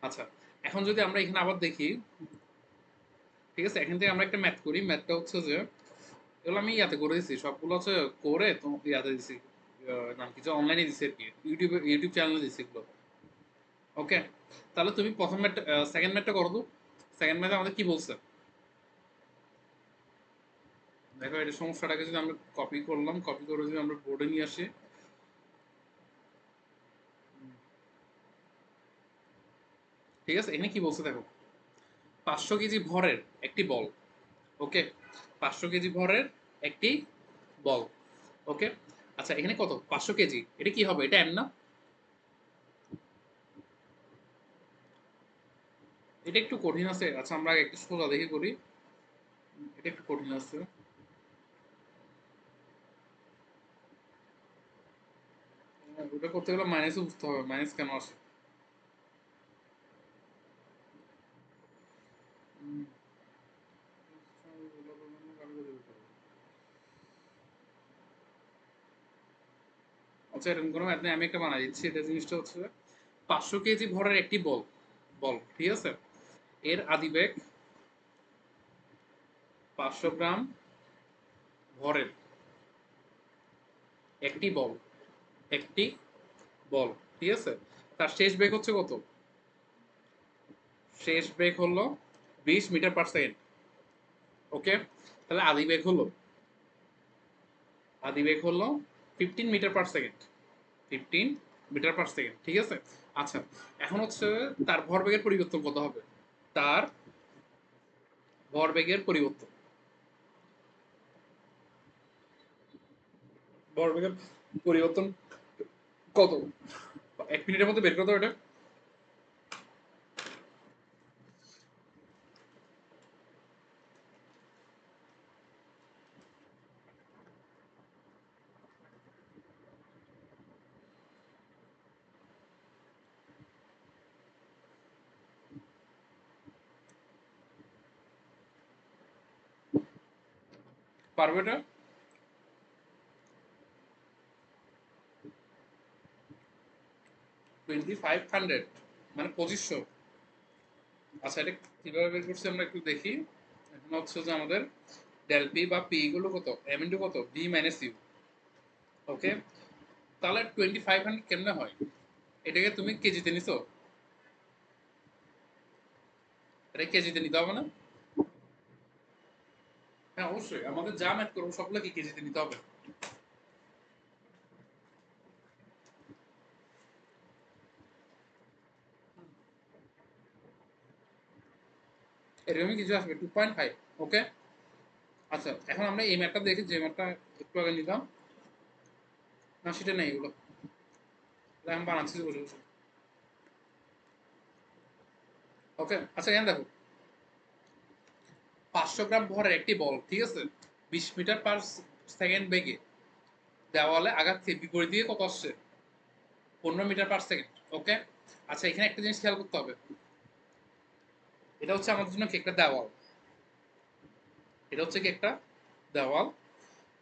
আচ্ছা, এখন যদি আমরা এখানে আবার দেখি, ঠিক আছে, এখান থেকে আমরা একটা ম্যাথ করি। ম্যাথটা হচ্ছে যে এগুলো আমি ইয়াতে করে দিছি, সবগুলো হচ্ছে করে তো ইয়াতে দিছি, নাম কিছু অনলাইনে দিছি আর কি, ইউটিউব চ্যানেলে দিছি এগুলো। ওকে, তাহলে তুমি প্রথম ম্যাথ, সেকেন্ড ম্যাথটা করো তো। সেকেন্ড ম্যাথে আমাদের কি বলছে দেখো, এটা সমস্যাটাকে যদি আমরা কপি করলাম, কপি করে যদি আমরা বোর্ডে নিয়ে আসি, ঠিক আছে, এখানে কি বলছে দেখো, 500 কেজি ভরের একটি বল। ওকে, 500 কেজি ভরের একটি বল। ওকে, আচ্ছা এখানে কত, 500 কেজি, এটা কি হবে, এটা এম না? এটা একটু কঠিন আছে। আচ্ছা আমরা আগে একটু সোজা দেখে করি, এটা একটু কঠিন আছে। ওটা করতে গেলে মাইনাসও বুঝতে হবে, মাইনাস কেন আসে। উম, আচ্ছা এরকম কোনো ম্যাথ নেই, আমি একটা বানাই দিচ্ছি। এটা জিনিসটা হচ্ছে 500 কেজি ভরের একটি বল, বল ঠিক আছে, এর আদিবেগ 500 গ্রাম ভরের একটি বল, একটি বল, ঠিক আছে, তার শেষ বেগ হচ্ছে কত, শেষ বেগ হলো 20 মিটার পার সেকেন্ড। ওকে, তাহলে আদি বেগ হলো 15 metre per second, 15 metre per second, ঠিক আছে। আচ্ছা, এখন হচ্ছে তার ভরবেগের পরিবর্তন কত হবে, তার ভরবেগের পরিবর্তন, ভরবেগের পরিবর্তন কত, 1 মিনিটের মধ্যে বের করতে হবে এটা। পারবে এটা? 2500, মানে 2500। আচ্ছা এটা কিভাবে বের করছি আমরা একটু দেখি। এখন হচ্ছে যে আমাদের ডেল পি বা পি গুলো কত, এম ইন্টু কত, বি মাইনাস ইউ। ওকে, তাহলে 2500 কেমনে হয়, এটাকে তুমি কেজিতে নিছো, এটা কেজিতে নিতে হবে না? হ্যাঁ অবশ্যই, আমাদের যা ম্যাথ করবো সবগুলো কি কেজিতে নিতে হবে। এরকমই কিছু আসবে 2.5। ওকে, আচ্ছা এখন আমরা এই ম্যাথটা দেখি, যে ম্যাথটা একটু আগে নিলাম, না সেটা নেই, এগুলো আমি বানাচ্ছি বসে বসে। ওকে, আচ্ছা এখানে দেখো, 500 গ্রাম ভরের একটি বল, ঠিক আছে, 20 মিটার পার সেকেন্ড বেগে দেওয়ালে আঘাত খেয়ে বিপরীত দিকে কত আসছে, 15 মিটার পার সেকেন্ড। ওকে, আচ্ছা এখানে একটা জিনিস খেয়াল করতে হবে, এটা হচ্ছে আমাদের জন্য কি একটা দেওয়াল, এটা হচ্ছে কি একটা দেওয়াল,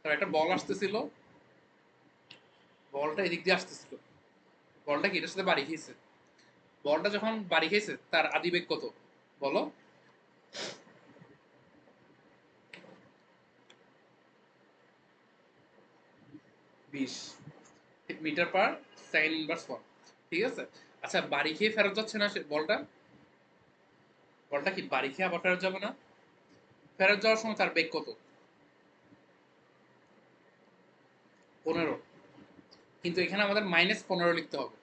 তার একটা বল আসতেছিল, বলটা এদিক দিয়ে আসতেছিল, বলটা কি এটার সাথে বাড়ি খেয়েছে, বলটা যখন বাড়ি খেয়েছে তার আদিবেগ কত বলো, 20 মিটার পার সেকেন্ড ইনভার্স 1, ঠিক আছে। আচ্ছা বাড়ি খেয়ে ফেরত যাচ্ছে না সে বলটা, বলটা কি বাড়ি খেয়ে আবার ফেরত যাবে না, ফেরত যাওয়ার সময় তার বেগ কত, 15, কিন্তু এখানে আমাদের -15 লিখতে হবে,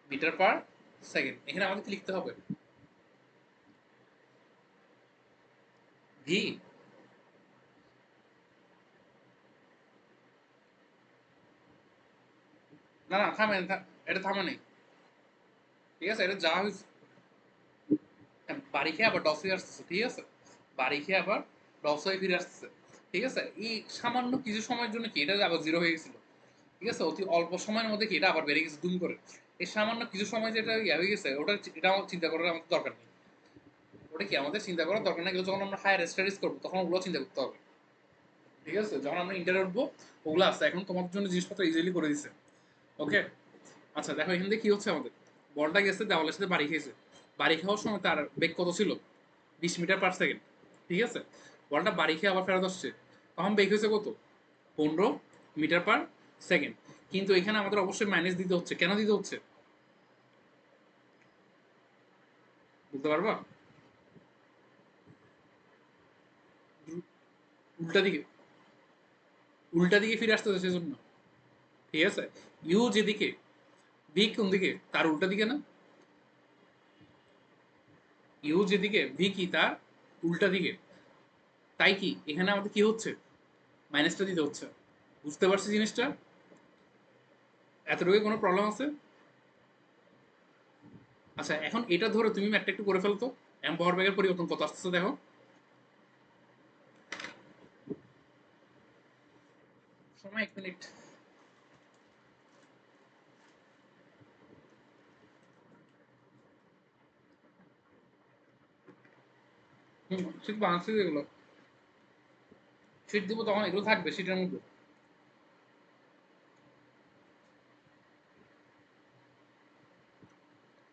মিটার পার সেকেন্ড, এখানে আমাদের কি লিখতে হবে, ভি। না না থামেন, এটা থামা নেই, ঠিক আছে, এটা যা হয়েছে, বাড়ি খেয়ে আবার ডস হয়ে আসতেছে, ঠিক আছে, বাড়ি খেয়ে আবার ডস হয়ে ফিরে আসতেছে, ঠিক আছে, এই সামান্য কিছু সময়ের জন্য কি এটা আবার জিরো হয়ে গেছিল, ঠিক আছে, অতি অল্প সময়ের মধ্যে কি এটা আবার বেড়ে গেছে দুম করে। এই সামান্য কিছু সময় যেটা ইয়ে হয়ে গেছে ওটা, এটা আমার চিন্তা করার আমাদের দরকার নেই, ওটা কি আমাদের চিন্তা করার দরকার নেই, যখন আমরা হায়ার স্টাডিজ করবো তখন ওগুলো চিন্তা করতে হবে, ঠিক আছে, যখন আমরা ইন্টারে উঠবো ওগুলো আছে, এখন তোমাদের জন্য জিনিসপত্র ইজিলি করে দিছে। ওকে, আচ্ছা দেখো এখান থেকে কি হচ্ছে আমাদের, বলটা গেছে দেওয়ালের সাথে বাড়ি খেয়েছে, বাড়ি খাওয়ার সময় তার বেগ কত ছিল? 20 মিটার পার সেকেন্ড। ঠিক আছে, বলটা বাড়ি খেয়ে আবার ফেরত আসছে, তখন বেগ হয়েছে কত? 15 মিটার পার সেকেন্ড। কিন্তু এখানে আমাদের অবশ্যই মাইনাস দিতে হচ্ছে, কেন দিতে হচ্ছে বুঝতে পারবা? উল্টা দিকে, উল্টা দিকে ফিরে আসতে হচ্ছে সেজন্য। ঠিক আছে, ইউ যেদিকে, ভি কোন দিকে, তার উল্টা দিকে না? ইউ যেদিকে, ভি কি তার উল্টা দিকে। তাই কি এখানে আমাদের কি হচ্ছে? মাইনাসটা দিতে হচ্ছে। বুঝতে পারছি জিনিসটা? এতটুকু কোনো প্রবলেম আছে? আচ্ছা, এখন এটা ধরো তুমি ম্যাথটা একটু করে ফেলতো, এম ভরবেগের পরিবর্তন কত আসতেছে দেখো। সময় 1 মিনিট। শিখবো, আনছি এগুলো, শিট দিব তখন এগুলো থাকবে শিটের মধ্যে।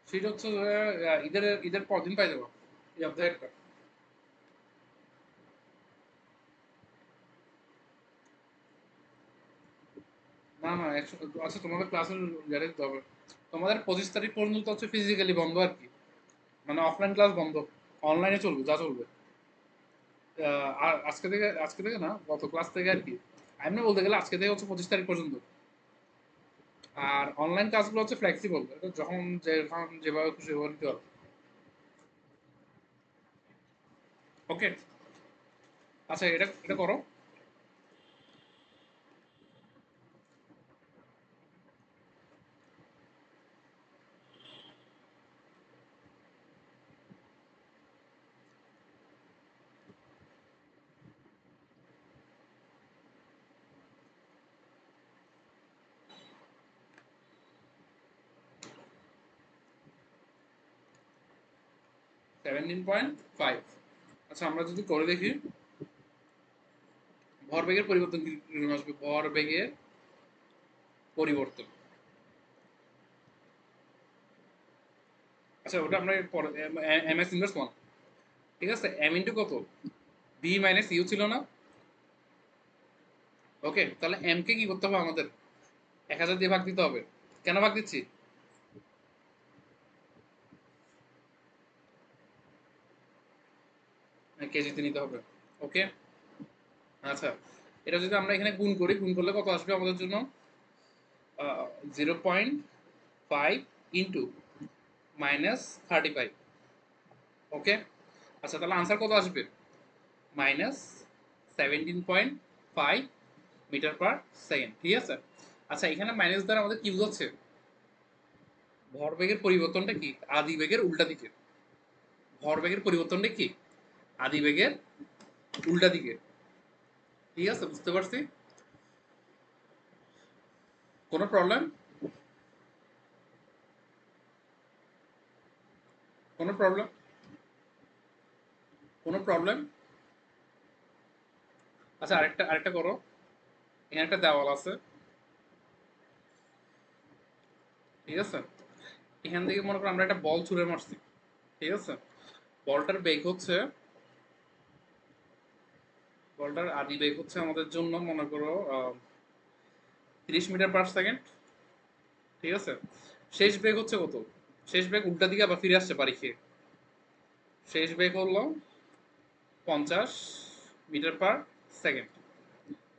শিট হচ্ছে ঈদের ঈদের পর দিন পাই যাবো এই সপ্তাহে একটা। না না, আচ্ছা তোমাদের ক্লাসের ইয়ারে দিতে হবে। তোমাদের 25 তারিখ পর্যন্ত হচ্ছে ফিজিক্যালি বন্ধ আর কি, মানে অফলাইন ক্লাস বন্ধ, অনলাইনে চলবে যা চলবে। আর আজকে থেকে না, গত ক্লাস থেকে আর কি, এমনি বলতে গেলে আজকে থেকে হচ্ছে 25 তারিখ পর্যন্ত। আর অনলাইন ক্লাসগুলো হচ্ছে ফ্লেক্সিবল, এটা যখন যেভাবে খুশি সেভাবে নিতে পারো। ওকে, আচ্ছা এটা এটা করো। 17.5। আচ্ছা আমরা যদি করে দেখি ভরবেগের পরিবর্তন কি কিরকম আসবে, ভরবেগের পরিবর্তন। আচ্ছা ওটা আমরা পরে, এম এস ইনভার্স ওয়ান। ঠিক আছে, এম ইন্টু কত, বি মাইনাস ইউ ছিল না? ওকে, তাহলে এম কে কি করতে হবে আমাদের? 1000 দিয়ে ভাগ দিতে হবে। কেন ভাগ দিচ্ছি? কেজিতে নিতে হবে। ওকে, আচ্ছা এটা যদি আমরা এখানে গুণ করি, গুণ করলে কত আসবে আমাদের জন্য? 0.5 ইন্টু -35। ওকে, আচ্ছা তাহলে আনসার কত আসবে? -17.5 মিটার পার সেকেন্ড। ঠিক আছে, আচ্ছা এখানে মাইনাস দ্বারা আমাদের কি বোঝাচ্ছে? ভরবেগের পরিবর্তনটা কি আদিবেগের উল্টা দিকে, ভরবেগের পরিবর্তনটা কি আদিবেগের উল্টা দিকে। ঠিক আছে, বুঝতে পারছি। কোনো প্রবলেম? কোনো প্রবলেম? কোনো প্রবলেম? আচ্ছা আরেকটা আরেকটা করো, এখানে একটা দেওয়াল আছে। ঠিক আছে, এখান থেকে মনে করো আমরা একটা বল ছুঁড়ে মারছি। ঠিক আছে, বলটার বেগ হচ্ছে, বলটার আদি বেগ হচ্ছে আমাদের জন্য মনে করো 30 মিটার পার সেকেন্ড। ঠিক আছে, শেষ বেগ হচ্ছে কত? শেষ বেগ উল্টা দিকে আবার ফিরে আসছে বাড়ি খেয়ে, শেষ বেগ হলো 50 মিটার পার সেকেন্ড।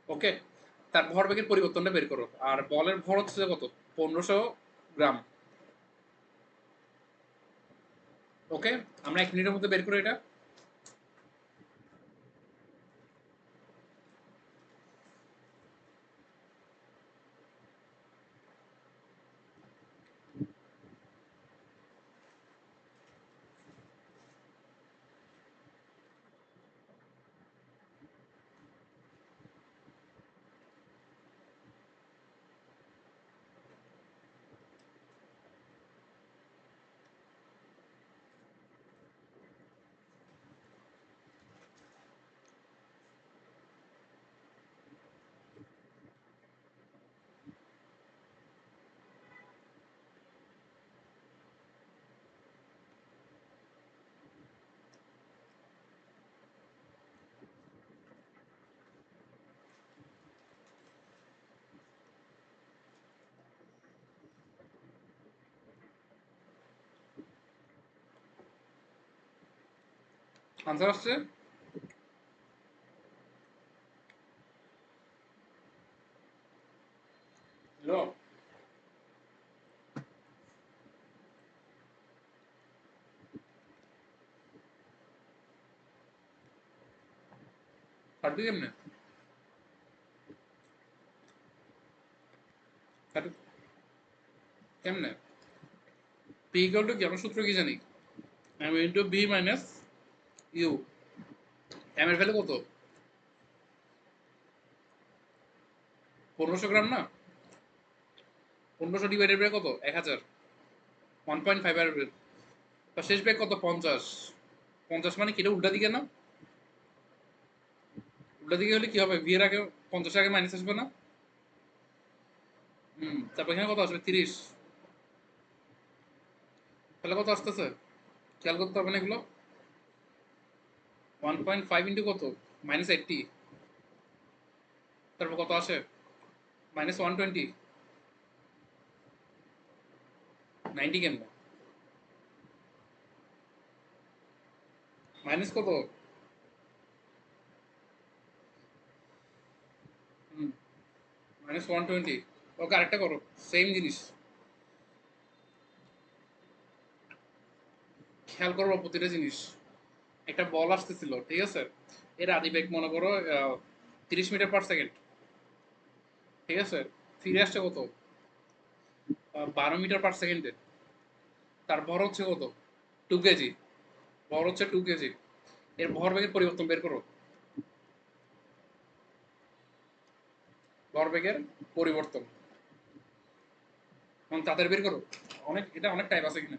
ওকে, তার ভরবেগের পরিবর্তনটা বের করো, আর বলের ভর হচ্ছে কত? 1500 গ্রাম। ওকে, আমরা 1 মিনিটের মধ্যে বের করি এটা। আনসার আসছে? হ্যালো, কাটবি কেমনে? কাটবি কেমনে? পি ইকুয়াল টু কি? আমরা সূত্র কি জানি? M into B minus U. M এর ভ্যালু কত? 1500 গ্রাম না? 1500 ডিভাইডেড বাই কত? 1000। 1.5 আর শেষ ব্যাগ কত? 50। 50 মানে কি? এটা উল্টা দিকে না? উল্টা দিকে হলে কি হবে? ভি এর আগে 50 আগে মাইনাস আসবে না? তারপর এখানে কত আসবে? 30। তাহলে কত আসতেছে? খেয়াল করতে হবে না এগুলো? 1.5 ইন্টু কত? -80। তারপর কত আসে? -120। 90 কেমন? মাইনাস কত? -120। ওকে, আরেকটা করো। সেম জিনিস। খেয়াল করবো প্রতিটা জিনিস। একটা বল আসতেছিল, ঠিক আছে? এর আদি বেগ মনে করো 30 মিটার পার সেকেন্ড, ঠিক আছে? ফিরে আসছে কত? 12 মিটার পার সেকেন্ডে। তার ভর হচ্ছে কত? 2 কেজি। ভর হচ্ছে 2 কেজি। এর ভরবেগের পরিবর্তন বের করো। ভরবেগের পরিবর্তন তাদের বের করো। এটা অনেক টাইপ আছে কিনা।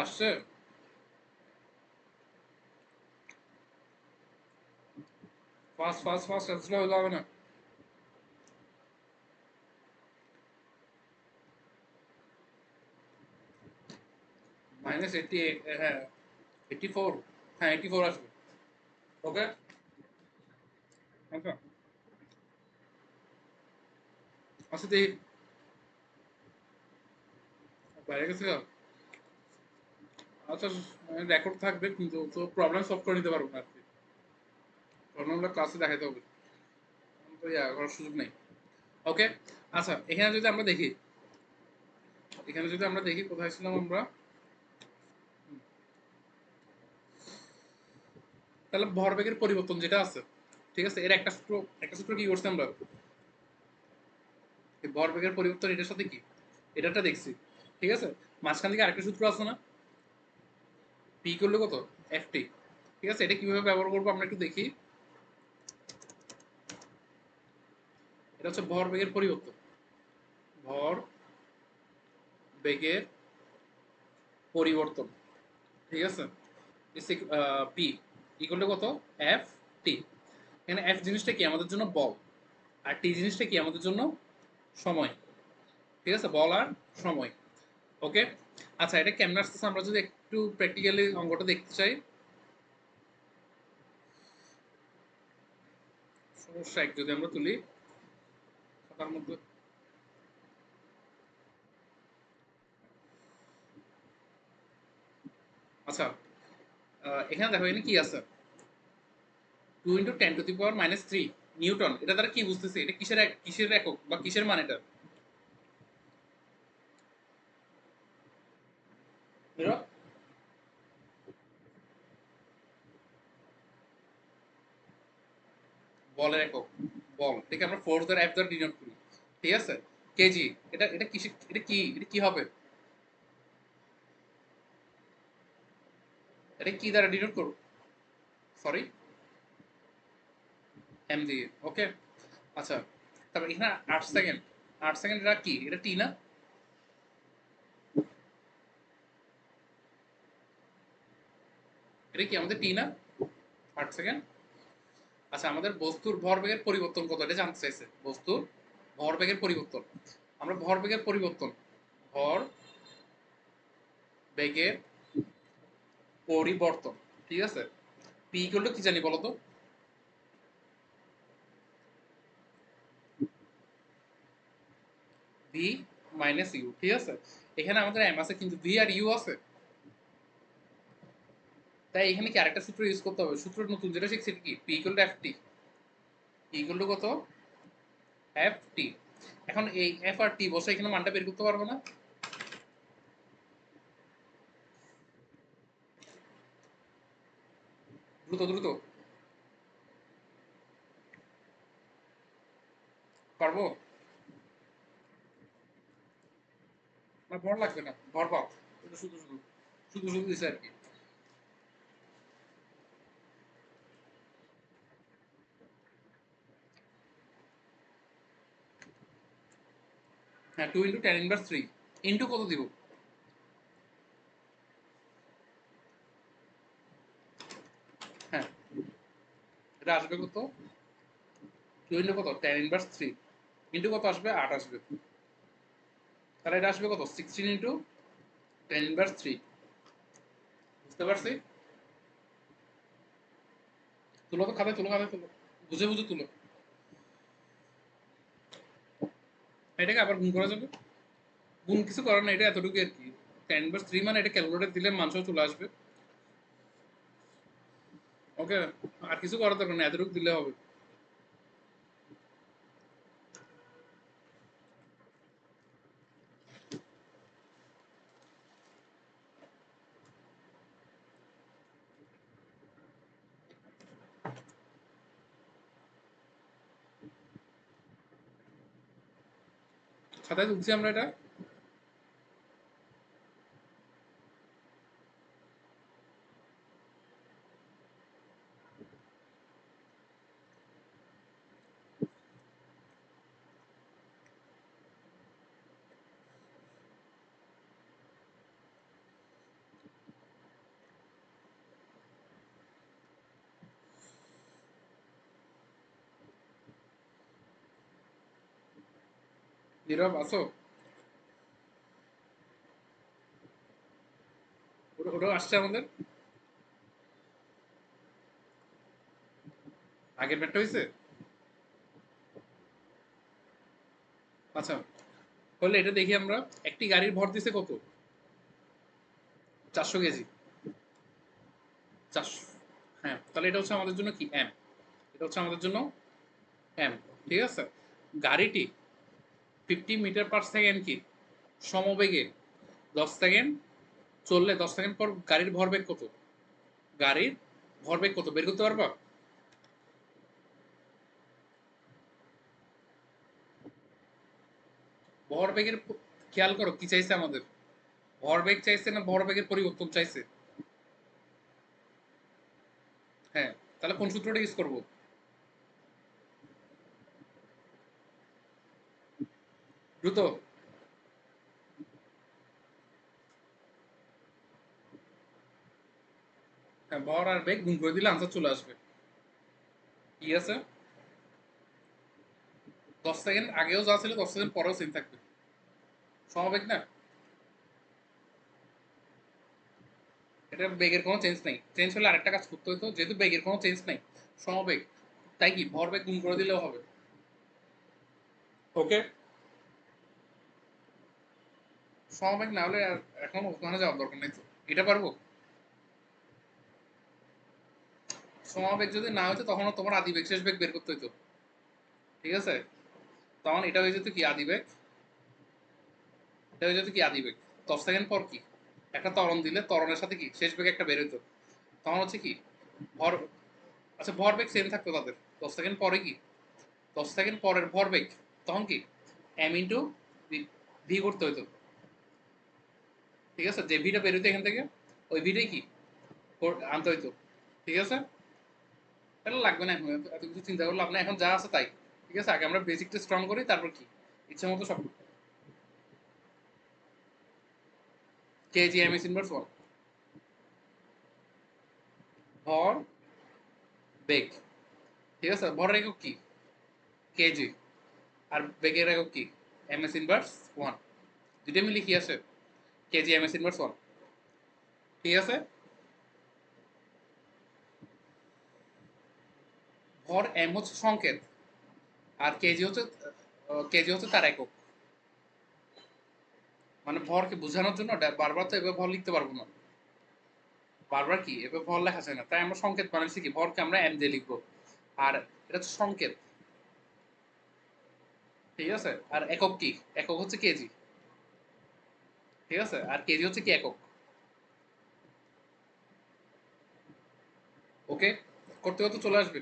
আসছে? ফাস্ট ফাস্ট ফাস্ট আসলে হলে হবে না। -80। হ্যাঁ, 84। হ্যাঁ, 84 আসবে। ওকে। আচ্ছা, আচ্ছা দেখি। বাইরে গেছে গা? আচ্ছা, রেকর্ড থাকবে কিন্তু তো প্রবলেম সলভ করে নিতে পারবো না আর কি। প্রবলেমটা ক্লাসে দেখাতে হবে। তো করার সুযোগ নেই। ওকে। আচ্ছা, এখানে যদি আমরা দেখি কোথায় ছিলাম আমরা। তাহলে ভরবেগের পরিবর্তন যেটা আছে, ঠিক আছে? এর একটা সূত্র কি করছি আমরা? এই ভরবেগের পরিবর্তন এটার সাথে কি? এটাটা দেখছি, ঠিক আছে? মাঝখান থেকে আরেকটা সূত্র আছে না? পি করলে কত? F T. ঠিক আছে, এটা কিভাবে ব্যবহার করবো আমরা একটু দেখি। এটা হচ্ছে ভরবেগের পরিবর্তন। ভর বেগের পরিবর্তন, ঠিক আছে? পি ইকুয়াল টু কত? F T. এখানে এফ জিনিসটা কি আমাদের জন্য? বল। আর টি জিনিসটা কি আমাদের জন্য? সময়। ঠিক আছে, বল আর সময়। ওকে। আচ্ছা, এটা কেমন আসতেছে আমরা যদি একটু প্র্যাকটিক্যালি অঙ্কটা দেখতে চাই। সমস্যা এক যদি আমরা তুলি খাতার মধ্যে। আচ্ছা, এখানে দেখো এখানে কি আছে? 2 × 10⁻³ নিউটন। এটা দ্বারা কি বুঝতেছি? এটা কিসের একক বা কিসের মান এটা? ধরো, বলের একক। বল, এটাকে আমরা ফোর্স দ্বারা এফ দ্বারা ডিনোট করি, ঠিক আছে? কেজি, এটা এটা কি, এটা কি হবে? এটা কি দ্বারা ডিনোট করব? সরি, এম দিয়ে, ওকে। আচ্ছা, তারপর এখানে 8 সেকেন্ড, 8 সেকেন্ড এটা কি, এটা টি না? এটা কি আমাদের টি না? 8 সেকেন্ড। আচ্ছা, আমাদের বস্তুর ভরবেগের পরিবর্তন কত এটা জানতে চাইছে, বস্তুর ভরবেগের পরিবর্তন। আমরা ভরবেগের পরিবর্তন, ভর বেগের পরিবর্তন, ঠিক আছে? পি ইকুয়াল টু কি জানি বলো তো? ভি মাইনাস ইউ, ঠিক আছে? এখানে আমাদের এম আছে কিন্তু ভি আর ইউ আছে, তাই এখানে কি আরেকটা সূত্র ইউজ করতে হবে। সূত্র নতুন যেটা শিখছি কি, P equal to F T, P equal to কত, এফ টি। এখন এই এফ আর টি বসে এখানে মানটা বের করতে পারবো না? দ্রুত দ্রুত, পারবো না? ভর লাগবে না, ভর পাও, শুধু শুধু শুধু শুধু শুধু দিছে আর কি। হ্যাঁ, 2 × 10⁻³ ইন্টু কত দিব? হ্যাঁ, এটা আসবে কত, 2 × কত, 10⁻³ ইন্টু কত আসবে, 8 আসবে। তাহলে এটা আসবে কত, 16 × 10⁻³। বুঝতে পারছি? তুলো তো, খাতায় তুলো, খাতায় তুলো, বুঝে বুঝে তুলো। এটাকে আবার গুণ করা যাবে, গুণ কিছু করার না, এটা এতটুকু আর কি। 10⁻³ মানে এটা ক্যালকুলেটর দিলে মান সহ চলে আসবে, ওকে। আর কিছু করার দরকার নেই, এতটুকু দিলে হবে। খাতায় তুলছি আমরা এটা। নীরব আসো, ওটাও আসছে আমাদের, আগের ম্যাটটা হয়েছে। আচ্ছা, তাহলে এটা দেখি আমরা, একটি গাড়ির ভর দিছে কত, 400 কেজি, 400। হ্যাঁ, তাহলে এটা হচ্ছে আমাদের জন্য কি, এম। এটা হচ্ছে আমাদের জন্য এম, ঠিক আছে? গাড়িটি 50 মিটার পার সেকেন্ড কি সমবেগে 10 সেকেন্ড চললে, 10 সেকেন্ড পর গাড়ির ভরবেগ কত, গাড়ির ভরবেগ কত বের করতে পারবা? ভরবেগের খেয়াল করো কি চাইছে আমাদের, ভরবেগ চাইছে না ভরবেগের পরিবর্তন চাইছে? হ্যাঁ, তাহলে কোন সূত্রটা ইউজ করবো? দ্রুত, হ্যাঁ, ভর আর বেগ গুণ করে দিলে আনসার চলে আসবে। কি আছে, 10 সেকেন্ড আগেও যা ছিল 10 সেকেন্ড পরেও সেম থাকবে, সমবেগ না? এটা বেগের কোনো চেঞ্জ নেই, চেঞ্জ হলে আরেকটা কাজ করতে হতো, যেহেতু বেগের কোনো চেঞ্জ নেই, সমবেগ, তাই কি ভরবেগ গুণ করে দিলেও হবে, ওকে। সমবেগ না হলে আর এখন ওখানে যাওয়ার দরকার নেই তো, এটা পারবো। সমবেগ যদি না হতো তখনও তোমার আদিবেগ শেষ বেগ বের করতে হতো, ঠিক আছে? তখন এটা হয়ে যেত কি আদিবেগ, এটা হয়ে যেত কি আদিবেগ। 10 সেকেন্ড পর কি একটা ত্বরণ দিলে ত্বরণের সাথে কি শেষ বেগ একটা বের হতো, তখন হচ্ছে কি ভর, আচ্ছা ভরবেগ সেম থাকতো তাদের, 10 সেকেন্ড পরে কি 10 সেকেন্ড পরের ভরবেগ, তখন কি এম ইন্টু ভি করতে হইতো, ঠিক আছে? যে ভিটা বেরোতো এখান থেকে, ওই ভিটাই কি আনতে হইতো, ঠিক আছে? তাহলে লাগবে না এখন এত কিছু চিন্তা করে লাভ না, এখন যা আছে তাই, ঠিক আছে? আগে আমরা বেসিকটা স্ট্রং করি, তারপর কি ইচ্ছা মতো সব KG M S inverse one. ভর বেগ, ঠিক আছে? ভরের একক কি কেজি, আর বেগের একক কি এম এস ইনভার্স ওয়ান। দুইটা মিলে কি আছে KG M S inverse one, ঠিক আছে? ভর এম হচ্ছে সংকেত, আর কেজি হচ্ছে তার একক। মানে ভরকে বোঝানোর জন্য বারবার তো এভাবে ভর লিখতে পারবো না, বারবার কি এভাবে ভর লেখা যায় না, তাই আমরা সংকেত বানাইছি কি ভরকে আমরা এম দিয়ে লিখবো, আর এটা হচ্ছে সংকেত, ঠিক আছে? আর একক কি, একক হচ্ছে কেজি, ঠিক আছে? আর কেজি হচ্ছে কি একক। ওকে, করতে করতে চলে আসবে।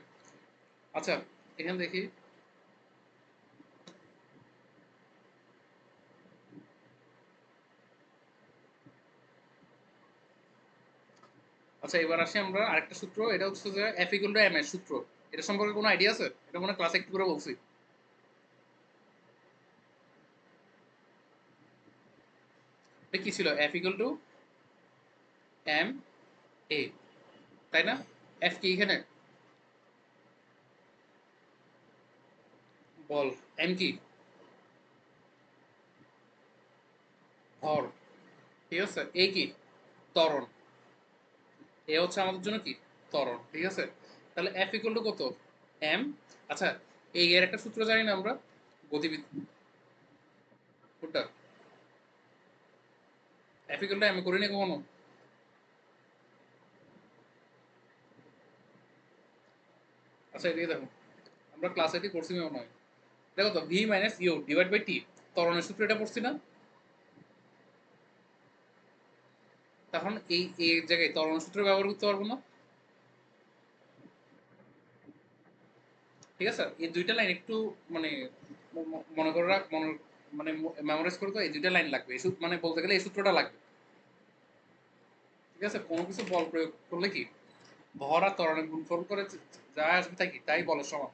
আচ্ছা, এখানে দেখি। আচ্ছা, এবার আসি আমরা আরেকটা সূত্র, এটা হচ্ছে যে এফ ইকুয়াল টু এম এর সূত্র। এটা সম্পর্কে কোনো আইডিয়া আছে? এটা মনে ক্লাসে একটু করে বলছি। এটা কি ছিল? F equal two M A, তাই না? এফ কি এখানে বল, এম কি ভর, ঠিক আছে? এ কি ত্বরণ, এ হচ্ছে আমাদের জন্য কি ত্বরণ, ঠিক আছে? তাহলে এফ ইকুয়াল টু কত এম। আচ্ছা, এই এর একটা সূত্র জানি না আমরা, গতিবিদ কোনটা? এফ ইকুয়াল টু এম করিনি কখনো। আচ্ছা, এদিকে দেখো, আমরা ক্লাস এটি করছি মনে হয়। দেখো তো, V minus U divide by T, ত্বরণের সূত্র এটা পড়ছি না? তখন এই জায়গায় ত্বরণের সূত্র ব্যবহার করতে পারবো না, ঠিক আছে? এই দুইটা লাইন একটু মানে মনে করে রাখ, মানে মেমোরাইজ করে তো, এই দুইটা লাইন লাগবে, এই মানে বলতে গেলে এই সূত্রটা লাগবে, ঠিক আছে? কোনো কিছু বল প্রয়োগ করলে কি ভর আর ত্বরণের গুণফল করে যা আসবে তাই কি তাই বলের সমান।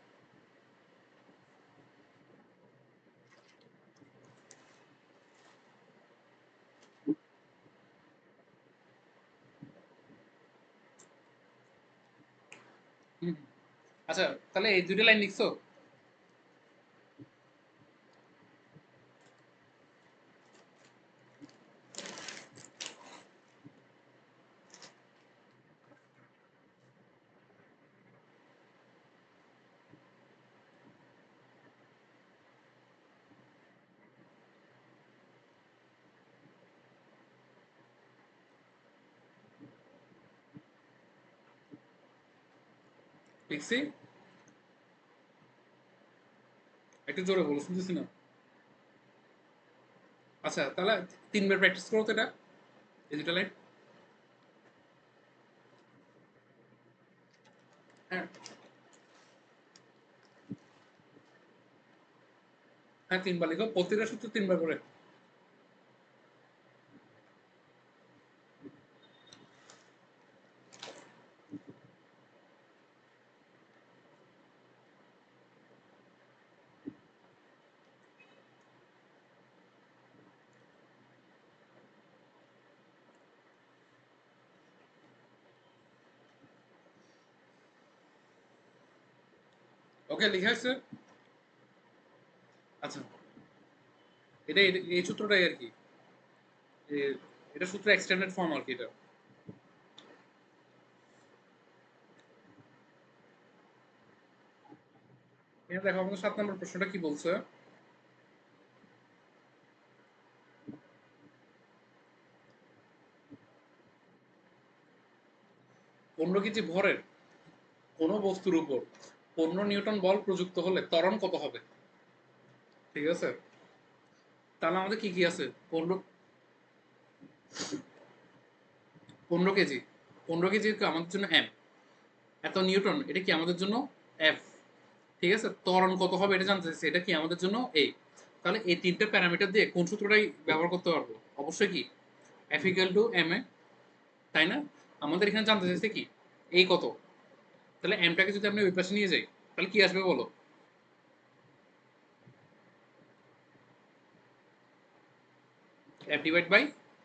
হুম। আচ্ছা, তাহলে এই দুইটা লাইন লিখছো? লিখছি, একটু জোরে বলো, শুনতেছি না। আচ্ছা, তাহলে 3 বার প্র্যাকটিস করো তো এটা, এই দুটো লাইন। হ্যাঁ, হ্যাঁ, 3 বার লিখো, প্রত্যেকটা সূত্র 3 বার করে। ওকে, লিখে আসছে। আচ্ছা, এই সূত্রটাই আর কি, এটা সূত্র এক্সটেন্ডেড ফর্ম আর কি এটা। এখানে দেখো আমাদের 7 নম্বর প্রশ্নটা কি বলছে। 15 কেজি ভরের কোনো বস্তুর উপর 15 নিউটন বল প্রযুক্ত হলে ত্বরণ কত হবে, ঠিক আছে? তাহলে আমাদের কি কি আছে? 15 15 কেজি, 15 কেজি আমাদের জন্য এম, এত নিউটন এটা কি আমাদের জন্য এফ, ঠিক আছে, ত্বরণ কত হবে এটা জানতে চাইছে, এটা কি আমাদের জন্য এই। তাহলে এই তিনটে প্যারামিটার দিয়ে কোন সূত্রটাই ব্যবহার করতে পারবো? অবশ্যই কি F equal two M A, তাই না? আমাদের এখানে জানতে চাইছে কি এই কত, তাহলে এমটাকে যদি আমরা ওই পাশে নিয়ে যাই তাহলে কি আসবে বলো? F divide by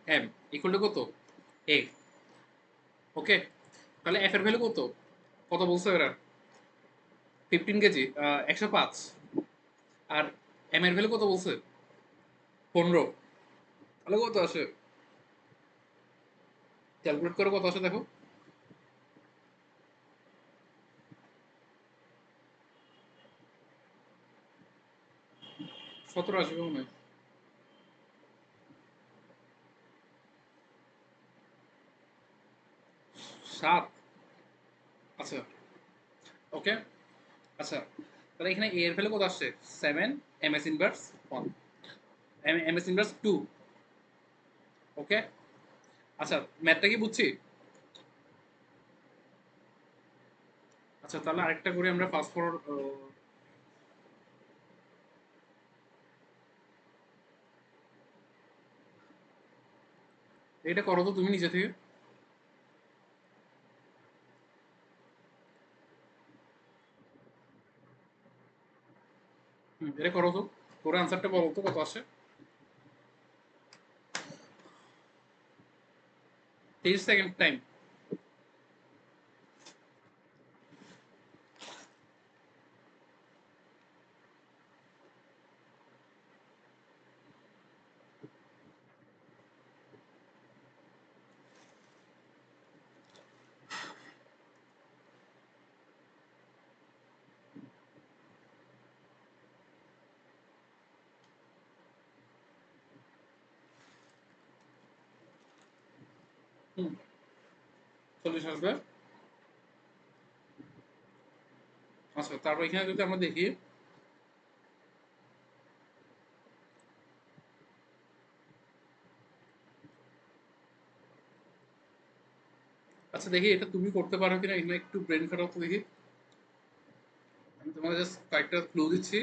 M equal to কত? এ। ওকে, তাহলে এফ এর ভ্যালু কত? কত বলছে এরা? 15 কেজি, 105। আর এম এর ভ্যালু কত বলছে? 15। তাহলে কত আসে? ক্যালকুলেট করে কত আসে দেখো। 17 আসবে মনে হয়। 7। আচ্ছা, ওকে। আচ্ছা, তাহলে এখানে এ এর ভ্যালু কত আসছে? 7, M S inverse 1, M S inverse 2। Okay, আচ্ছা, ম্যাথটা কি বুঝছি? আচ্ছা, তাহলে আরেকটা করি আমরা ফাস্ট ফরওয়ার্ড। এটা করো তো তুমি নিজে থেকে। এটা করো তো, করে আনসারটা বলো তো কত আসে। 30 সেকেন্ড টাইম। হুম, 40 আসবে। আচ্ছা, তারপর এখানে যদি আমরা দেখি, আচ্ছা দেখি এটা তুমি করতে পারো কিনা, এখানে একটু ব্রেন খাটাও তো দেখি। আমি তোমাকে জাস্ট কয়েকটা ক্লু দিচ্ছি।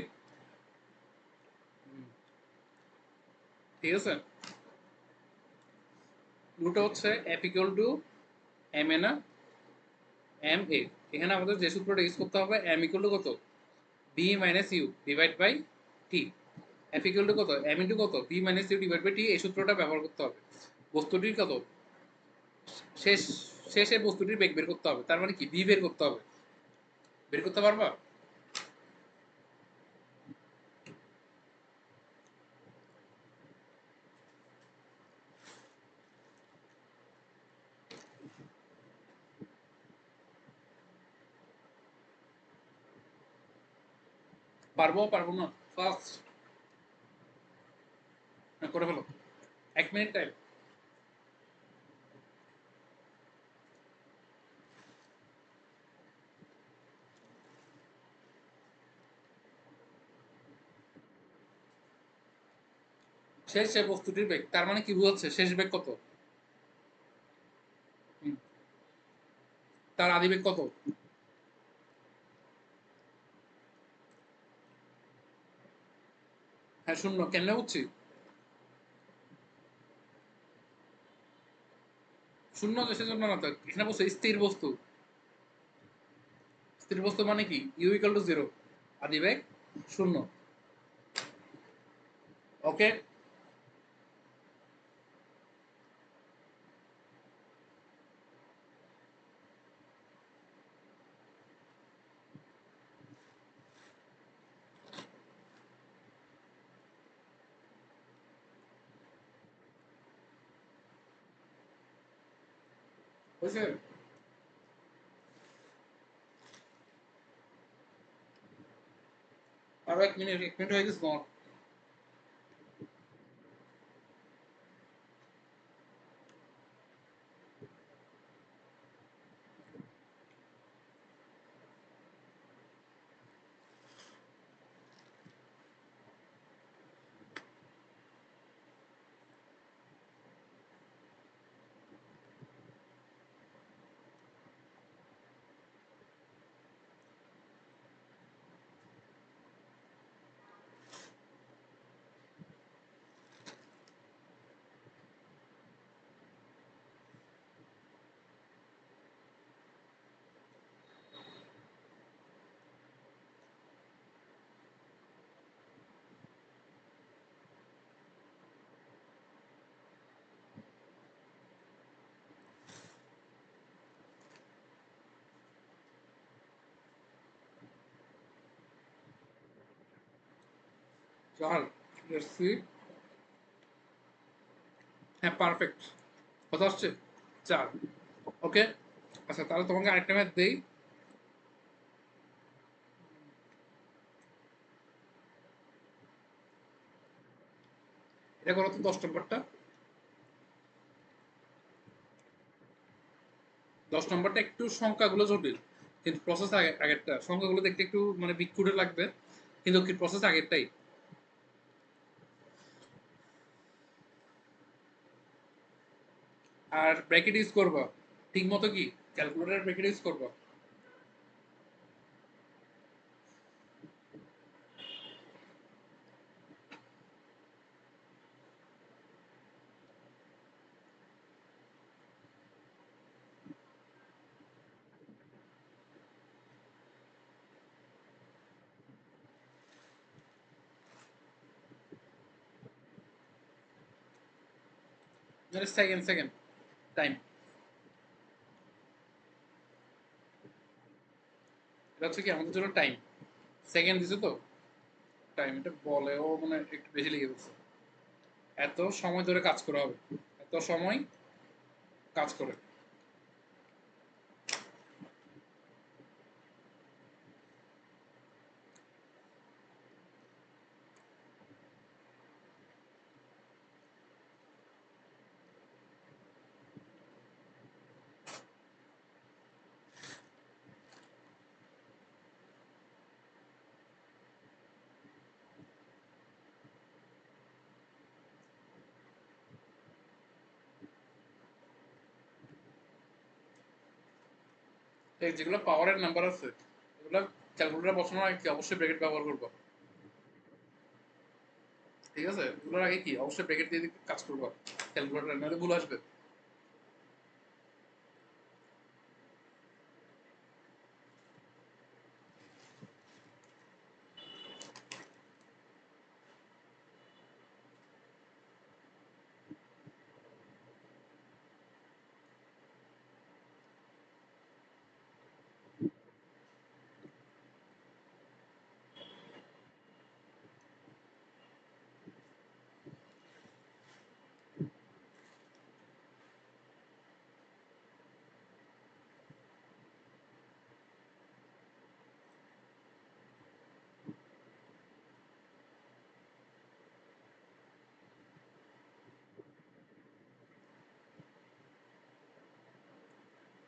ঠিক আছে, ক্লুটা হচ্ছে F equal two M A না, এম এ। এখানে আমাদের যে সূত্রটা ইউজ করতে হবে, এম ইকুয়াল টু কত? V minus U divide by T. F equal to কত? এম ইন্টু কত? V minus U divide by T. এই সূত্রটা ব্যবহার করতে হবে। বস্তুটির কত শেষ, শেষে বস্তুটির বেগ বের করতে হবে, তার মানে কি বি বের করতে হবে। বের করতে পারবা? পারবো পারবো না? ফার্স্ট করে ফেলো, 1 মিনিট টাইম। শেষে বস্তুটির বেগ, তার মানে কি বোঝাচ্ছে শেষ বেগ কত? হুম, তার আদি বেগ কত? হ্যাঁ, শূন্য। কেন বুঝছি? শূন্য দেশের জন্য না তো, এখানে বলছে স্থির বস্তু। স্থির বস্তু মানে কি ইউ ইকুয়াল টু জিরো, আদি বেগ শূন্য। ওকে, হয়েছে। আরো 1 মিনিট, 1 মিনিট হয়ে গেছে তোমার। 4, let's see. হ্যাঁ পারফেক্ট, কত আসছে? 4। ওকে, আচ্ছা তাহলে তোমাকে আরেকটা ম্যাথ দেই। এটা করো তো 10 নম্বরটা। 10 নম্বরটা একটু সংখ্যাগুলো জটিল, কিন্তু প্রসেস আগেরটা। সংখ্যাগুলো দেখতে একটু মানে বিটকুটে লাগবে, কিন্তু কি প্রসেস আগেরটাই। আর ব্র্যাকেট ইউজ করবা ঠিক মতো, কি ক্যালকুলেটর ব্র্যাকেট ইউজ করবা। সেকেন্ড সেকেন্ড টাইম, এটা হচ্ছে কি আমাদের জন্য টাইম। সেকেন্ড দিছে তো, টাইম এটা বলেও মানে একটু বেশি লেগে গেছে। এত সময় ধরে কাজ করা হবে, এত সময় কাজ করে। এই যেগুলো পাওয়ারের নাম্বার আছে এগুলো ক্যালকুলেটর বসানোর আগে কি অবশ্যই ব্র্যাকেট ব্যবহার করবো, ঠিক আছে? এগুলোর আগে কি অবশ্যই ব্র্যাকেট দিয়ে কাজ করবো ক্যালকুলেটর, নাহলে ভুল আসবে।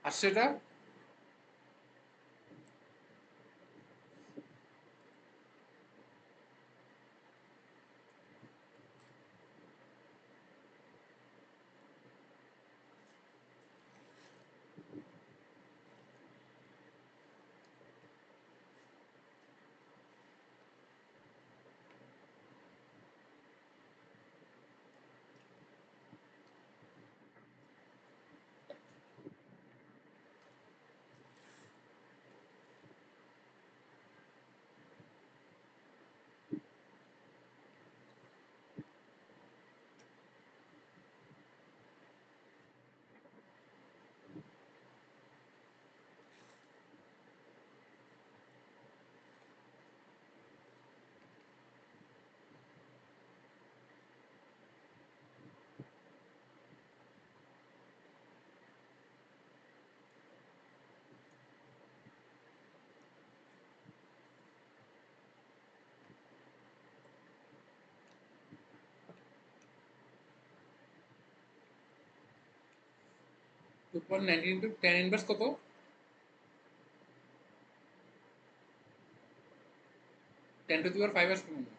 আর সেটা two point nineteen into ten inverse কত? 10 টু দি পাওয়ার 5 আসবে মনে হয়।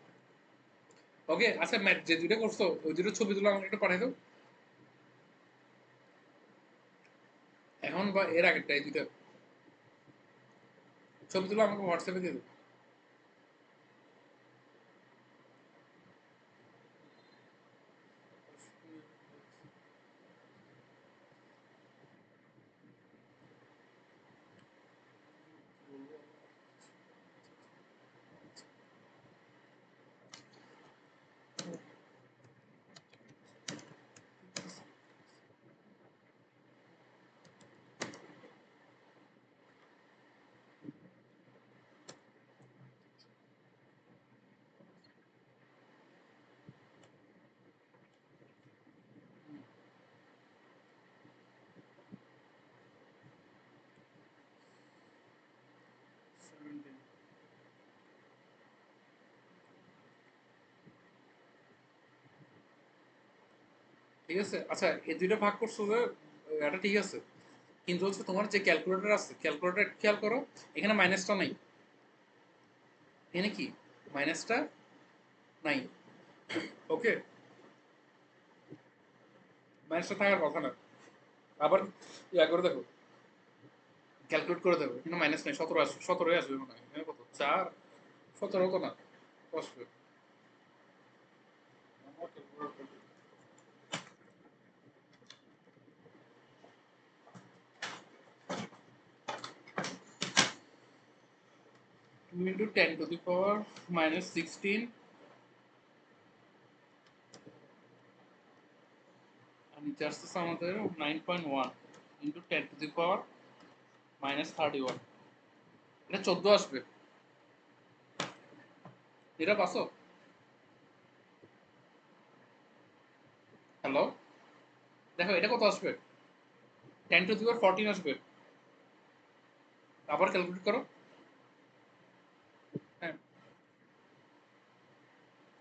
ওকে আচ্ছা, ম্যাথ যে দুটো করছো ওই দুটো ছবি তুলে আমাকে একটু পাঠাই দাও এখন, বা এর আগেরটা, এই দুটো ছবি তুলে আমাকে হোয়াটসঅ্যাপে দিয়ে দাও। ঠিক আছে? আচ্ছা এই দুইটা ভাগ করছো যে এটা ঠিক আছে, কিন্তু হচ্ছে তোমার যে ক্যালকুলেটর আছে ক্যালকুলেটর খেয়াল করো, এখানে মাইনাসটা নাই। এখানে কি মাইনাসটা নাই। ওকে, মাইনাসটা থাকার কথা না। আবার ইয়া করে দেখো, ক্যালকুলেট করে দেখো, এখানে মাইনাস নাই, 17 আসবে, 17 আসবে মনে হয়। এখানে কত 4, 17 তো না, আসবে। 2 into 10 to the power minus 16, আর নিচে আসতেছে আমাদের 9.1 into 10 to the power minus 31, এটা 14 আসবে। এটা পাসো? হ্যালো, দেখো এটা কত আসবে, 10 to the power 14 আসবে। আবার ক্যালকুলেট করো। হ্যাঁ,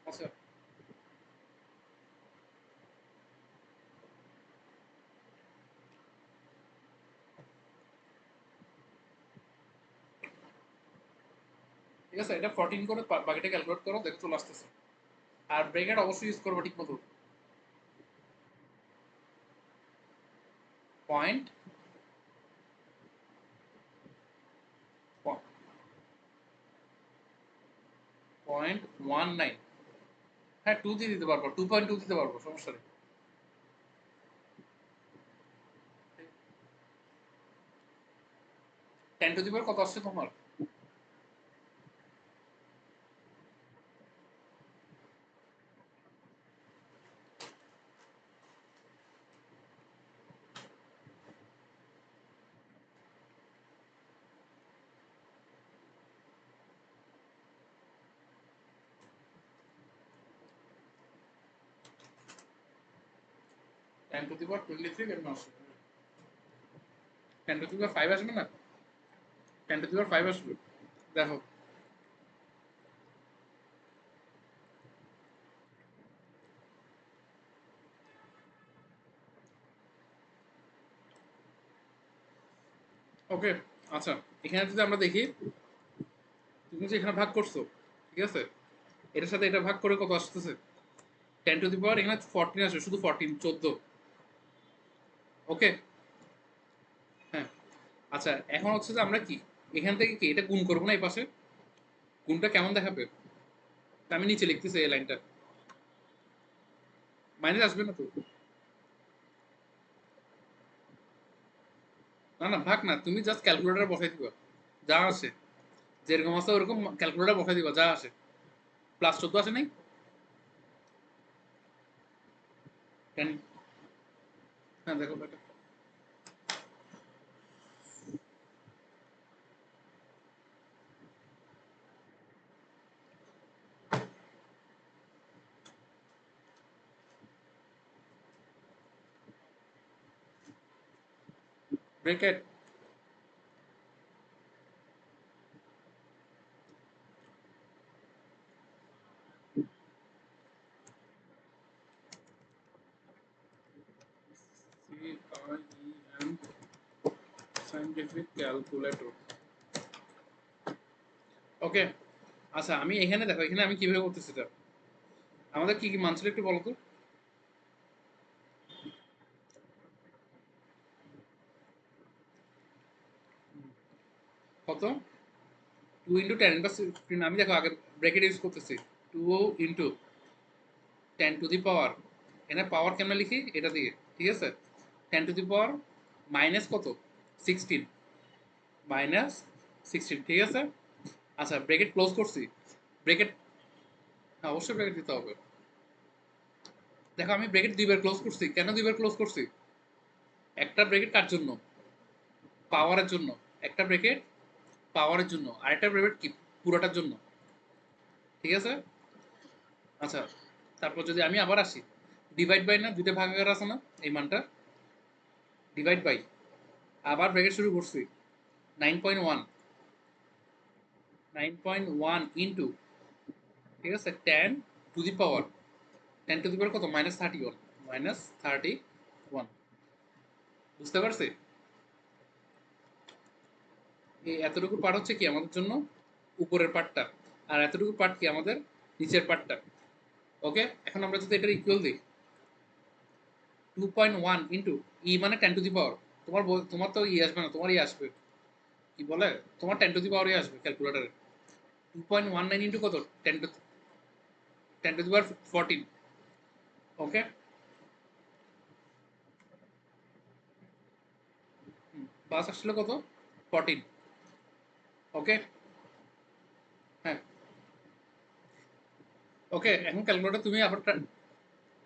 আচ্ছা ঠিক আছে, এটা 14 করে বাকিটা ক্যালকুলেট করো, দেখো চলে আসতেছে। আর ব্রেকেট অবশ্যই ইউজ করবো ঠিক মতো। পয়েন্ট 0.19, হ্যাঁ 2 দিয়ে দিতে পারবো, 2.2 দিতে পারবো, সমস্যা নেই। 10 টু দি পাওয়ার কত আসছে তোমার? 10 টু দি পাওয়ার 23 কেন আসবে? 10 টু দি পাওয়ার 5 আসবে না? 10 টু দি পাওয়ার 5 আসবে, দেখো। ওকে, আচ্ছা এখানে যদি আমরা দেখি, তুমি যে এখানে ভাগ করছো, ঠিক আছে, এটার সাথে এটা ভাগ করে কত আসতেছে? 10 টু দি পাওয়ার এখানে 14 আসবে, শুধু 14, 14। ওকে, হ্যাঁ। আচ্ছা এখন হচ্ছে যে আমরা কি এখান থেকে কি এটা গুণ করবো না এই পাশে? গুণটা কেমন দেখাবে? তা আমি নিচে লিখতেছি এই লাইনটা, মাইনাস আসবে না তো? না না ভাগ না, তুমি জাস্ট ক্যালকুলেটর বসাই দিবা, যা আসে যেরকম আছে ওরকম ক্যালকুলেটর বসাই দিবা, যা আসে। প্লাস 14 আসে নাই? 10, হ্যাঁ দেখো এটা ব্রেকেট, CIEM সাইন্টিফিক ক্যালকুলেটর। ওকে, আচ্ছা আমি এখানে দেখো, এখানে আমি কিভাবে করতেছি এটা, আমাদের কি কি মান ছিল একটু বলো তো। কত? 2 ইন্টু 10 বা 16, আমি দেখো আগে ব্র্যাকেট ইউজ করতেছি। 2 ইন্টু 10 টু দি পাওয়ার, এখানে পাওয়ার কেন লিখি এটা দিয়ে, ঠিক আছে, 10 টু দি পাওয়ার মাইনাস কত, 16, মাইনাস 16, ঠিক আছে। আচ্ছা ব্র্যাকেট ক্লোজ করছি, ব্র্যাকেট, হ্যাঁ অবশ্যই ব্র্যাকেট দিতে হবে। দেখো আমি ব্র্যাকেট দুইবার ক্লোজ করছি, কেন দুইবার ক্লোজ করছি? একটা ব্র্যাকেট কার জন্য? পাওয়ারের জন্য। একটা ব্র্যাকেট পাওয়ারের জন্য, আরেকটা ব্র্যাকেট কি পুরোটার জন্য, ঠিক আছে। আচ্ছা তারপর যদি আমি আবার আসি, ডিভাইড বাই না, দুইটা ভাগাকার আছে না এই মানটা, ডিভাইড বাই, আবার ব্র্যাকেট শুরু করছি, 9.1, 9.1 ইন্টু, ঠিক আছে, 10 to the power, 10 to the পাওয়ার কত, মাইনাস 31, -31। বুঝতে পারছি? এই এতটুকু পার্ট হচ্ছে কি আমাদের জন্য উপরের পার্টটা, আর এতটুকু পার্ট কি আমাদের নিচের পার্টটা। ওকে, এখন আমরা যদি এটার ইকুয়াল দিই 2.1 ইন্টু ই মানে 10 টু দি পাওয়ার, তোমার তো ই আসবে না, তোমার ই আসবে কি বলে, তোমার 10 টু দি পাওয়ারই আসবে ক্যালকুলেটারে। 2.19 ইন্টু কত, 10 টু দি পাওয়ার 14। ওকে, বাস আসলে কত, 14। ওকে, হ্যাঁ, ওকে, এখন ক্যালকুলেটর তুমি আবার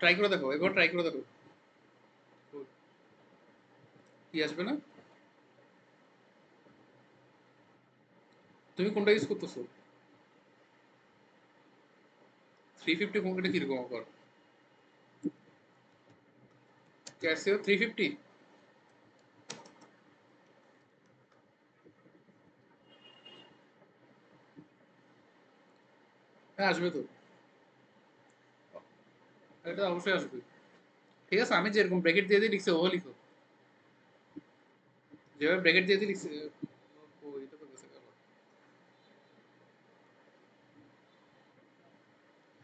ট্রাই করে দেখো, এবার ট্রাই করে দেখো কি আসবে না। তুমি কোনটা ইউজ করতেছো? 350 এটা কিরকম অফার? ক্যাসিও 350? হ্যাঁ আসবে তো, এটা অবশ্যই আসবে। ঠিক আছে, আমি যেরকম ব্র্যাকেট দিয়ে দিয়ে লিখছি ওভাবে লিখো, যেভাবে ব্র্যাকেট দিয়ে দিয়ে লিখছি। ও এটা তো গেছে গেল।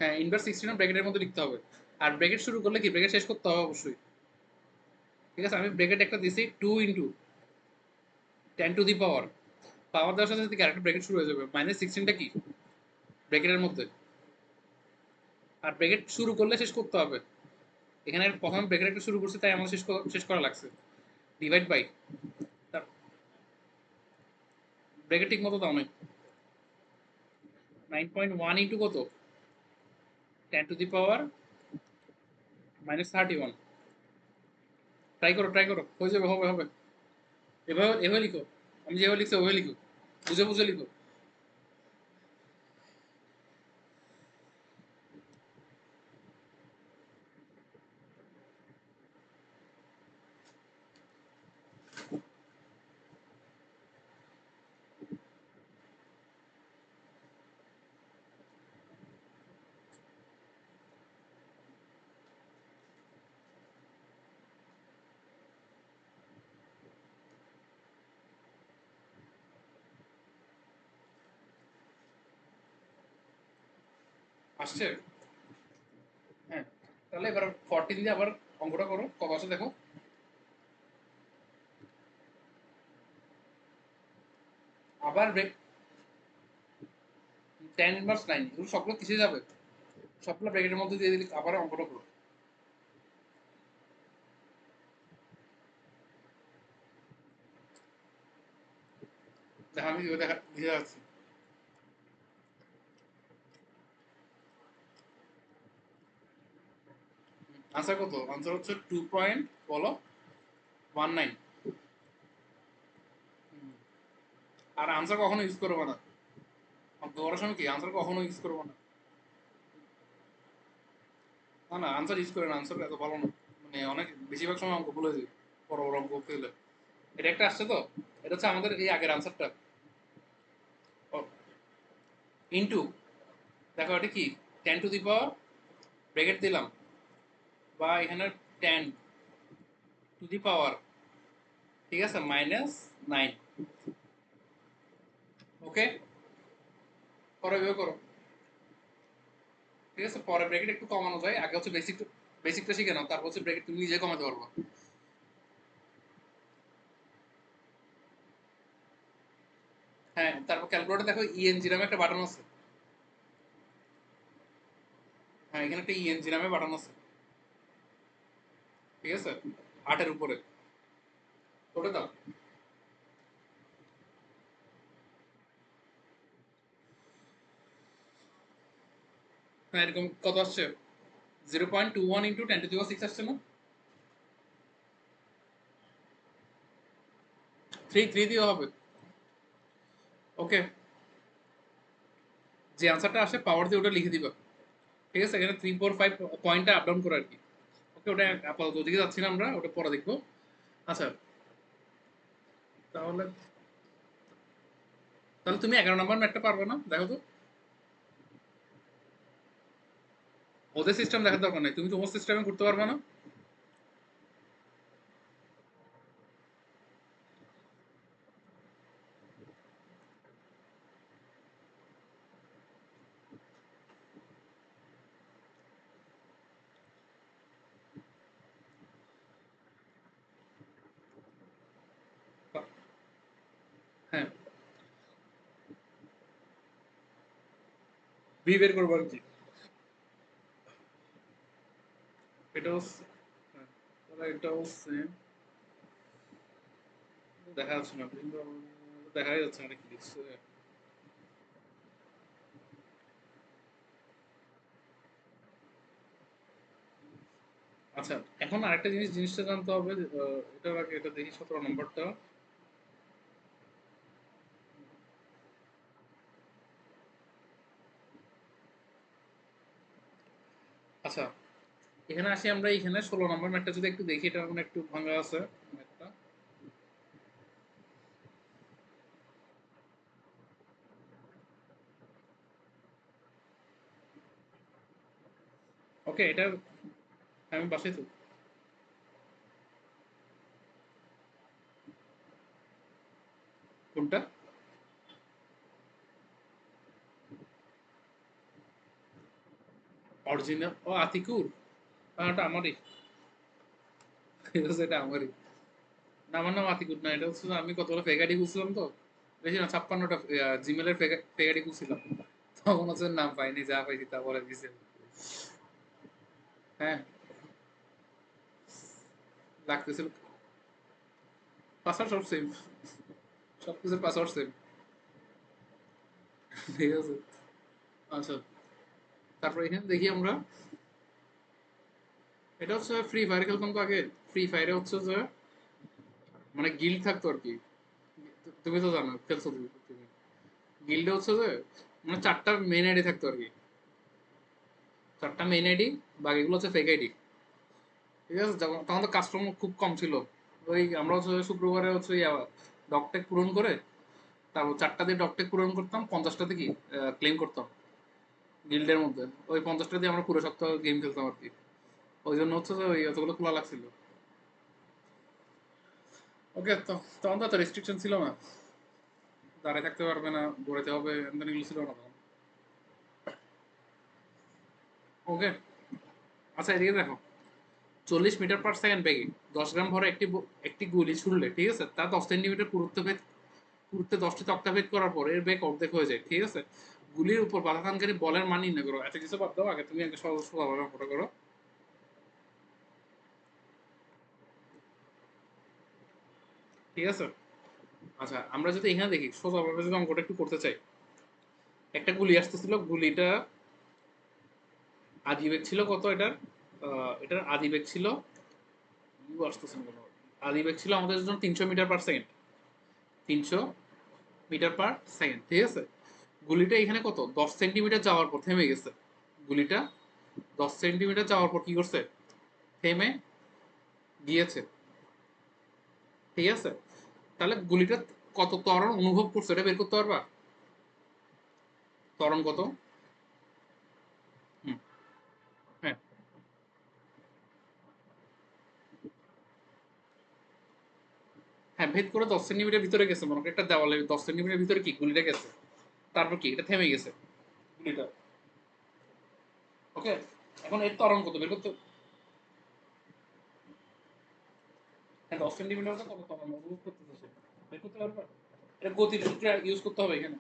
হ্যাঁ, ইনভার্স 16 ব্র্যাকেটের মধ্যে লিখতে হবে। আর ব্র্যাকেট শুরু করলে কি ব্র্যাকেট শেষ করতে হবে অবশ্যই। ঠিক আছে, আমি ব্র্যাকেট একটা দিছি 2 ইন্টু 10 টু দি পাওয়ার, পাওয়ার দেওয়ার সাথে সাথে ক্যারেক্টার ব্র্যাকেট শুরু হয়ে যাবে। -16টা কি ব্র্যাকেটের মধ্যে, আর ব্র্যাকেট শুরু করলে শেষ করতে হবে। এখানে প্রথম ব্র্যাকেট একটা শুরু করছে তাই আমাদের শেষ করা লাগছে। ডিভাইড বাই, ব্র্যাকেট ঠিক মতো দাও নাই। 9.1 ইন্টু কত, 10 টু দি পাওয়ার -31। ট্রাই করো, ট্রাই করো, হয়ে যাবে, হবে হবে। এভাবে এভাবে লিখো, আমি যেভাবে লিখছি ওভাবে লিখো, বুঝে বুঝে লিখো। আসছে? হ্যাঁ, তাহলে এবার 14 দিয়ে আবার অঙ্কটা করো, কত আছে দেখো। আবার ব্রেক, 10 ইনভার্স 9 এগুলো সবগুলো কিসে যাবে, সবগুলো ব্র্যাকেটের মধ্যে দিয়ে দিলে আবার অঙ্কটা করো। দেখা আমি দেখা বুঝে যাচ্ছি। আনসার কত, আনসার হচ্ছে 2 বলো 19। আর আনসার কখনো ইউজ করবো না, অঙ্ক করার সময় কি আনসার কখনো ইউজ করবো না। না না, আনসার ইউজ করে না, আনসার এত ভালো না, মানে অনেক বেশিরভাগ সময় অঙ্ক ভুলে যাই বড় বড় অঙ্ক করতে গেলে। এটা একটা আসছে তো, এটা হচ্ছে আমাদের এই আগের আনসারটা। ইনটু, দেখো এটা কি, 10 টু দি পাওয়ার, ব্রেকেট দিলাম, বা এখানে 10 টু দি পাওয়ার, ঠিক আছে, -9। ওকে, করো এভাবে করো। ঠিক আছে, পরে ব্রেকেট একটু কমানো যায়, আগে হচ্ছে বেসিকটা শিখে নাও, তারপর হচ্ছে ব্রেকেট তুমি নিজে কমাতে পারবো। হ্যাঁ, তারপর ক্যালকুলেটর দেখো ইএনজি নামে একটা বাটন আছে। হ্যাঁ, এখানে একটা ইএনজি নামে বাটন আছে, ঠিক আছে, 8-এর উপরে, ওটা দাও। হ্যাঁ, এরকম কত আসছে, 0.21 ইন্টু 10 টু দি পাওয়ার 6 আসছে না। 3 দিয়ে হবে। ওকে, যে আনসারটা আসে পাওয়ার দিয়ে ওটা লিখে দিবা। ঠিক আছে, এখানে 3 4 5 পয়েন্টটা আপ ডাউন করে আর কি। ওকে, ওটা আপাতত ওদিকে যাচ্ছি না আমরা, ওটা পরে দেখবো। আচ্ছা, তাহলে তাহলে তুমি 11 নম্বর ম্যাথটা পারবে না, দেখো তো। ওদের সিস্টেম দেখার দরকার নাই, তুমি তোমার সিস্টেমে করতে পারবে না। ভি বের করবো আর কি। এটাও হ্যাঁ, তাহলে এটাও সেম। দেখা যাচ্ছে না কিন্তু দেখাই যাচ্ছে না কি লিখছে। আচ্ছা, এখন আরেকটা জিনিসটা জানতে হবে যে, এটার আগে এটা দেখি 17 নম্বরটা। আচ্ছা, এখানে আসি আমরা, এখানে 16 নম্বর ম্যাটটা যদি একটু দেখি, এটা মানে একটু ভাঙা আছে ম্যাটটা। ওকে, এটা আমি বাসাই তো। কোনটা? অরিজিনাল ও আতিকুর। এটা আমারই। এটা হচ্ছে, এটা আমারই। না, আমার নাম আতিকুর না, এটা হচ্ছে যে আমি কতগুলো ফেক আইডি খুলছিলাম তো, বেশি না 56টা জিমেলের ফেক আইডি খুলছিলাম, তখন হচ্ছে নাম পাইনি, যা পাইছি তা বলে দিছে। হ্যাঁ, লাগতেছিল। পাসওয়ার্ড সব সেম, সব কিছুর পাসওয়ার্ড সেম। ঠিক আছে। আচ্ছা, তারপর এখানে দেখি আমরা, এটা হচ্ছে ফ্রি ফায়ার খেলতাম তো আগে। ফ্রি ফায়ারে হচ্ছে যে মানে গিল্ড থাকতো আর কি। তুমি তো জানো, খেলছো তুমি। গিল্ডে হচ্ছে যে মানে 4টা মেন আইডি থাকতো আর কি। 4টা মেন আইডি, বাকিগুলো হচ্ছে ফেক আইডি। ঠিক আছে, তখন তো কাস্টমার খুব কম ছিল। ওই আমরা হচ্ছে শুক্রবারে হচ্ছে ডকটেক পূরণ করে, তারপর 4টা দিয়ে ডকটেক পূরণ করতাম, 50টাতে কি ক্লেম করতাম গিল্ডের মধ্যে। ওই 50টা দিয়ে আমরা পুরো সপ্তাহ গেম খেলতাম আর কি। ওই জন্য হচ্ছে যে ওই অতগুলো খোলা লাগছিল। ওকে, তো তখন তো এত রেস্ট্রিকশন ছিল না, দাঁড়িয়ে থাকতে পারবে না, দৌড়াতে হবে, এমন এগুলো ছিল না তখন। ওকে, আচ্ছা এদিকে দেখো, 40 মিটার পার সেকেন্ড বেগে 10 গ্রাম ভরে একটি গুলি ছুড়লে, ঠিক আছে, তা 10 সেন্টিমিটার পুরুত্বে 10টি তক্তা ভেদ করার পর এর বেগ অর্ধেক হয়ে যায়, ঠিক আছে। গুলির উপর বাধাদানকারী বলের মান নির্ণয় করো। এত কিছু বাদ দাও, আগে তুমি আগে সহজ সরলভাবে অঙ্কটা করো। ঠিক আছে। আচ্ছা, আমরা যদি এখানে দেখি সোজাভাবে যদি অঙ্কটা একটু করতে চাই, একটা গুলি আসতেছিল, গুলিটা আদি বেগ ছিল কত এটার? এটার আদি বেগ ছিল, আসতেছে না কোনো, আদি বেগ ছিল আমাদের জন্য 300 metre per second. 300 metre per second, ঠিক আছে। গুলিটা এখানে কত 10 সেন্টিমিটার যাওয়ার পর থেমে গেছে। গুলিটা 10 সেন্টিমিটার যাওয়ার পর কি করছে? থেমে গিয়েছে। ঠিক আছে, তাহলে গুলিটা কত ত্বরণ অনুভব করছে এটা বের করতে পারবা? ত্বরণ কত? হুম, হ্যাঁ, হ্যাঁ, ভেদ করে 10 সেন্টিমিটার ভিতরে গেছে, মনে করো একটা দেওয়ালে 10 সেন্টিমিটার ভিতরে কি গুলিটা গেছে, তারপর কি এটা থেমে গেছে গুলিটা। ওকে, এখন এর ত্বরণ কত বের করতে? হ্যাঁ, 10 সেন্টিমিটার কত ত্বরণ অনুভব করতেছে সে, বের করতে পারবা? এটা গতির সূত্র ইউজ করতে হবে এখানে।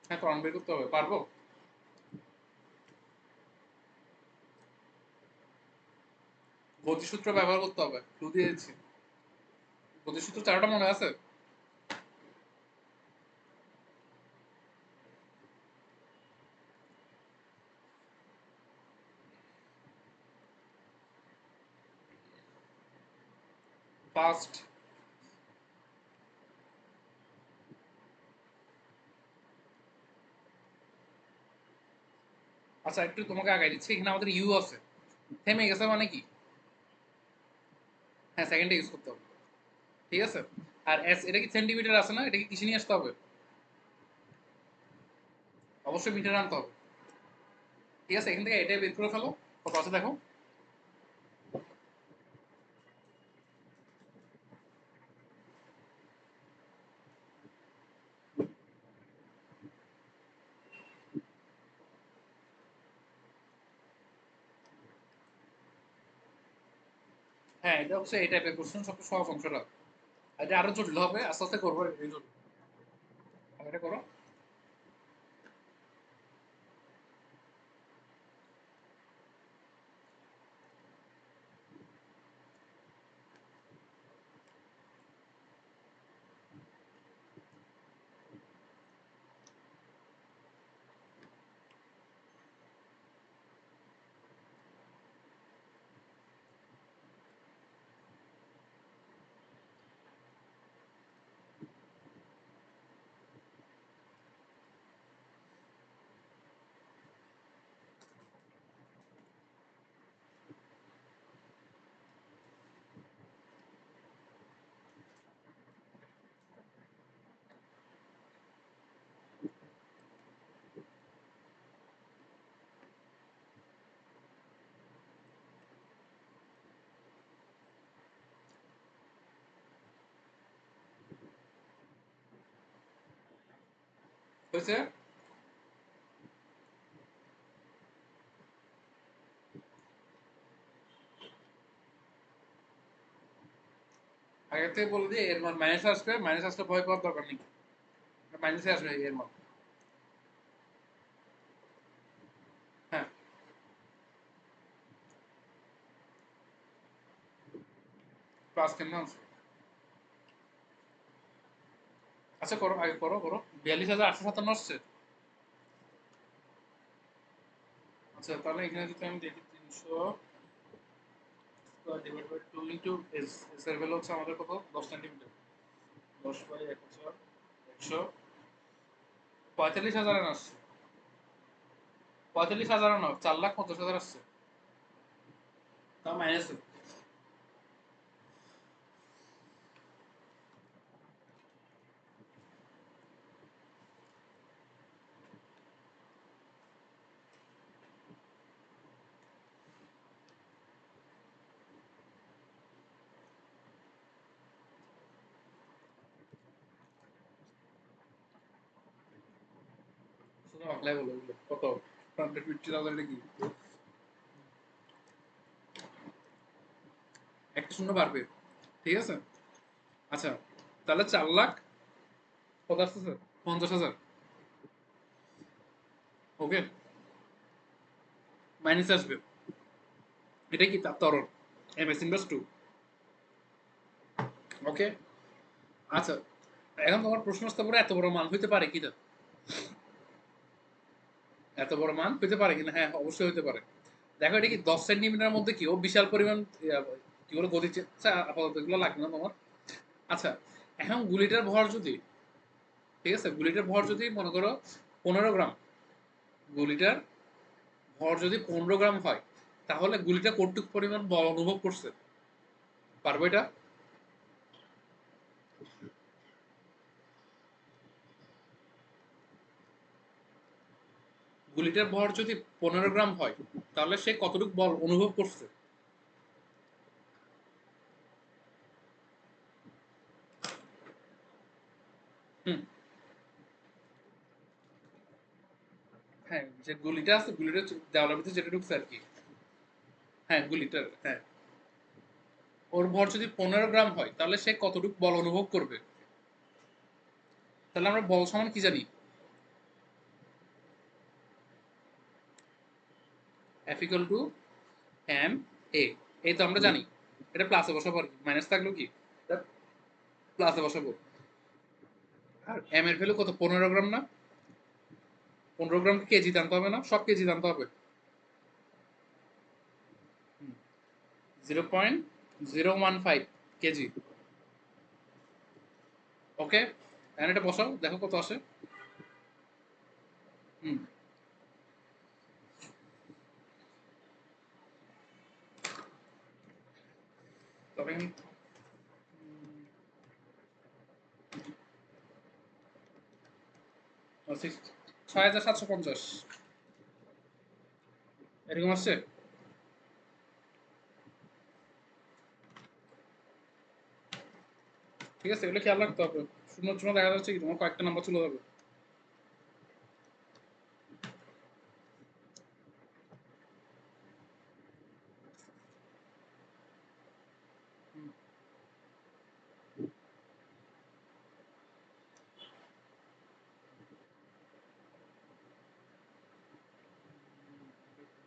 হ্যাঁ, ত্বরণ বের করতে হবে, পারবো। গতিসূত্র ব্যবহার করতে হবে, ক্লু দিয়ে দিচ্ছি। গতিসূত্র 4টা মনে আছে? ফার্স্ট, আচ্ছা একটু তোমাকে আগাই দিচ্ছি, এখানে আমাদের ইউ আছে, থেমে গেছে মানে কি? হ্যাঁ, সেকেন্ডে ইউজ করতে হবে। ঠিক আছে। আর এস, এটা কি সেন্টিমিটার আছে না, এটা কি কিসে নিয়ে আসতে হবে? অবশ্যই মিটার আনতে হবে। ঠিক আছে, এখান থেকে এটাই বের করে ফেলো, কত আছে দেখো। হ্যাঁ, এটা হচ্ছে এই টাইপের কোশ্চেন, সবচেয়ে সহজ অংশটা। এটা আরো জটিল হবে, আস্তে আস্তে করবো, এই জটিল। এটা করো। হয়েছে? আগে থেকে বলে দিয়ে এর মান মাইনাস আসবে, মাইনাস আসলে ভয় পাওয়ার দরকার নেই, মাইনাসে আসবে এর মান। হ্যাঁ, প্লাস কেমন আসবে? আচ্ছা করো, আগে করো করো। 42,857 আসছে। আচ্ছা তাহলে এখানে যদি আমি দেখি 300 divide by 2 into S, S এর ভ্যালু হচ্ছে আমাদের কত, 10 সেন্টিমিটার। 10 বাই 1000, 100, 45,000 আসছে। 45,000 না, 4,50,000 আসছে। তা মাইনাস। শুধু বাংলায় বলো এগুলো। কত? 150,000 এটা কি? একটা শূন্য বাড়বে, ঠিক আছে। আচ্ছা, তাহলে 4,00,000 কত আসতেছে? 50,000। ওকে, মাইনাস আসবে। এটা কি তার ত্বরণ, এম এস ইনভার্স 2। ওকে। আচ্ছা, এখন তোমার প্রশ্ন আসতে পারে এত বড় মান হইতে পারে কিনা, এত বড় মান হইতে পারে কিনা। হ্যাঁ অবশ্যই হইতে পারে। দেখো এটা কি 10 সেন্টিমিটার মধ্যে কি ও বিশাল পরিমাণ কি বলে গতি, আচ্ছা আপাতত এগুলো লাগবে না তোমার। আচ্ছা, এখন গুলিটার ভর যদি, ঠিক আছে, গুলিটার ভর যদি মনে করো 15 গ্রাম, গুলিটার ভর যদি 15 গ্রাম হয়, তাহলে গুলিটা কতটুকু পরিমাণ বল অনুভব করছে, পারবো এটা? গুলিটার ভর যদি 15 গ্রাম হয়, তাহলে সে কতটুকু বল অনুভব করছে? হুম। হ্যাঁ, যে গুলিটা আছে, গুলিটা দেওয়ালের ভিতরে যেটা ঢুকছে আর কি। হ্যাঁ গুলিটার, হ্যাঁ, ওর ভর যদি 15 গ্রাম হয়, তাহলে সে কতটুকু বল অনুভব করবে? তাহলে আমরা বল সমান কি জানি? F equal two M A, এই তো আমরা জানি। এটা প্লাসে বসাবো আর কি, মাইনাস থাকলো কি, প্লাসে বসাবো। আর এম এর ভ্যালু কত, 15 গ্রাম না? 15 গ্রামকে কেজি আনতে হবে না, সব কেজি আনতে হবে। 0.015 কেজি। ওকে, এখন এটা বসাও, দেখো কত আসে। হুম, তবে 6,750। এরকম আসছে? ঠিক আছে, এগুলো খেয়াল রাখতে হবে। শূন্য শূন্য দেখা যাচ্ছে কি তোমার কয়েকটা নাম্বার চলে যাবে।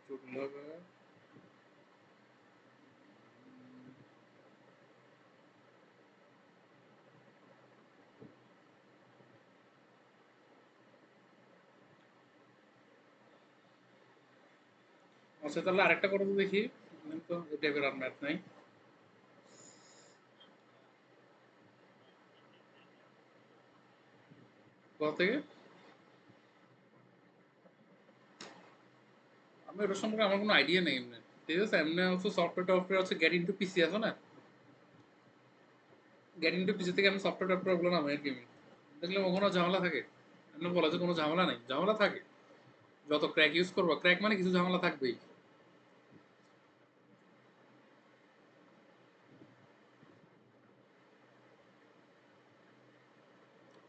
জটিল হবে। আচ্ছা তাহলে আরেকটা করে তো দেখি। তো এই টাইপের আর ম্যাথ নাই। কোথা থেকে? আমি ওটার সম্পর্কে আমার কোনো আইডিয়া নেই এমনি। ঠিক আছে, এমনি হচ্ছে সফটওয়্যার টফটওয়্যার হচ্ছে গেট ইনটু পিসি আছে না? গেট ইনটু পিসি থেকে আমি সফটওয়্যার টফটওয়্যার ওগুলো নামাই আর কি আমি। দেখলাম ওখানে ঝামেলা থাকে। এমনি বলা যে কোনো ঝামেলা নেই, ঝামেলা থাকে। যত ক্র্যাক ইউজ করবো, ক্র্যাক মানে কিছু ঝামেলা থাকবেই।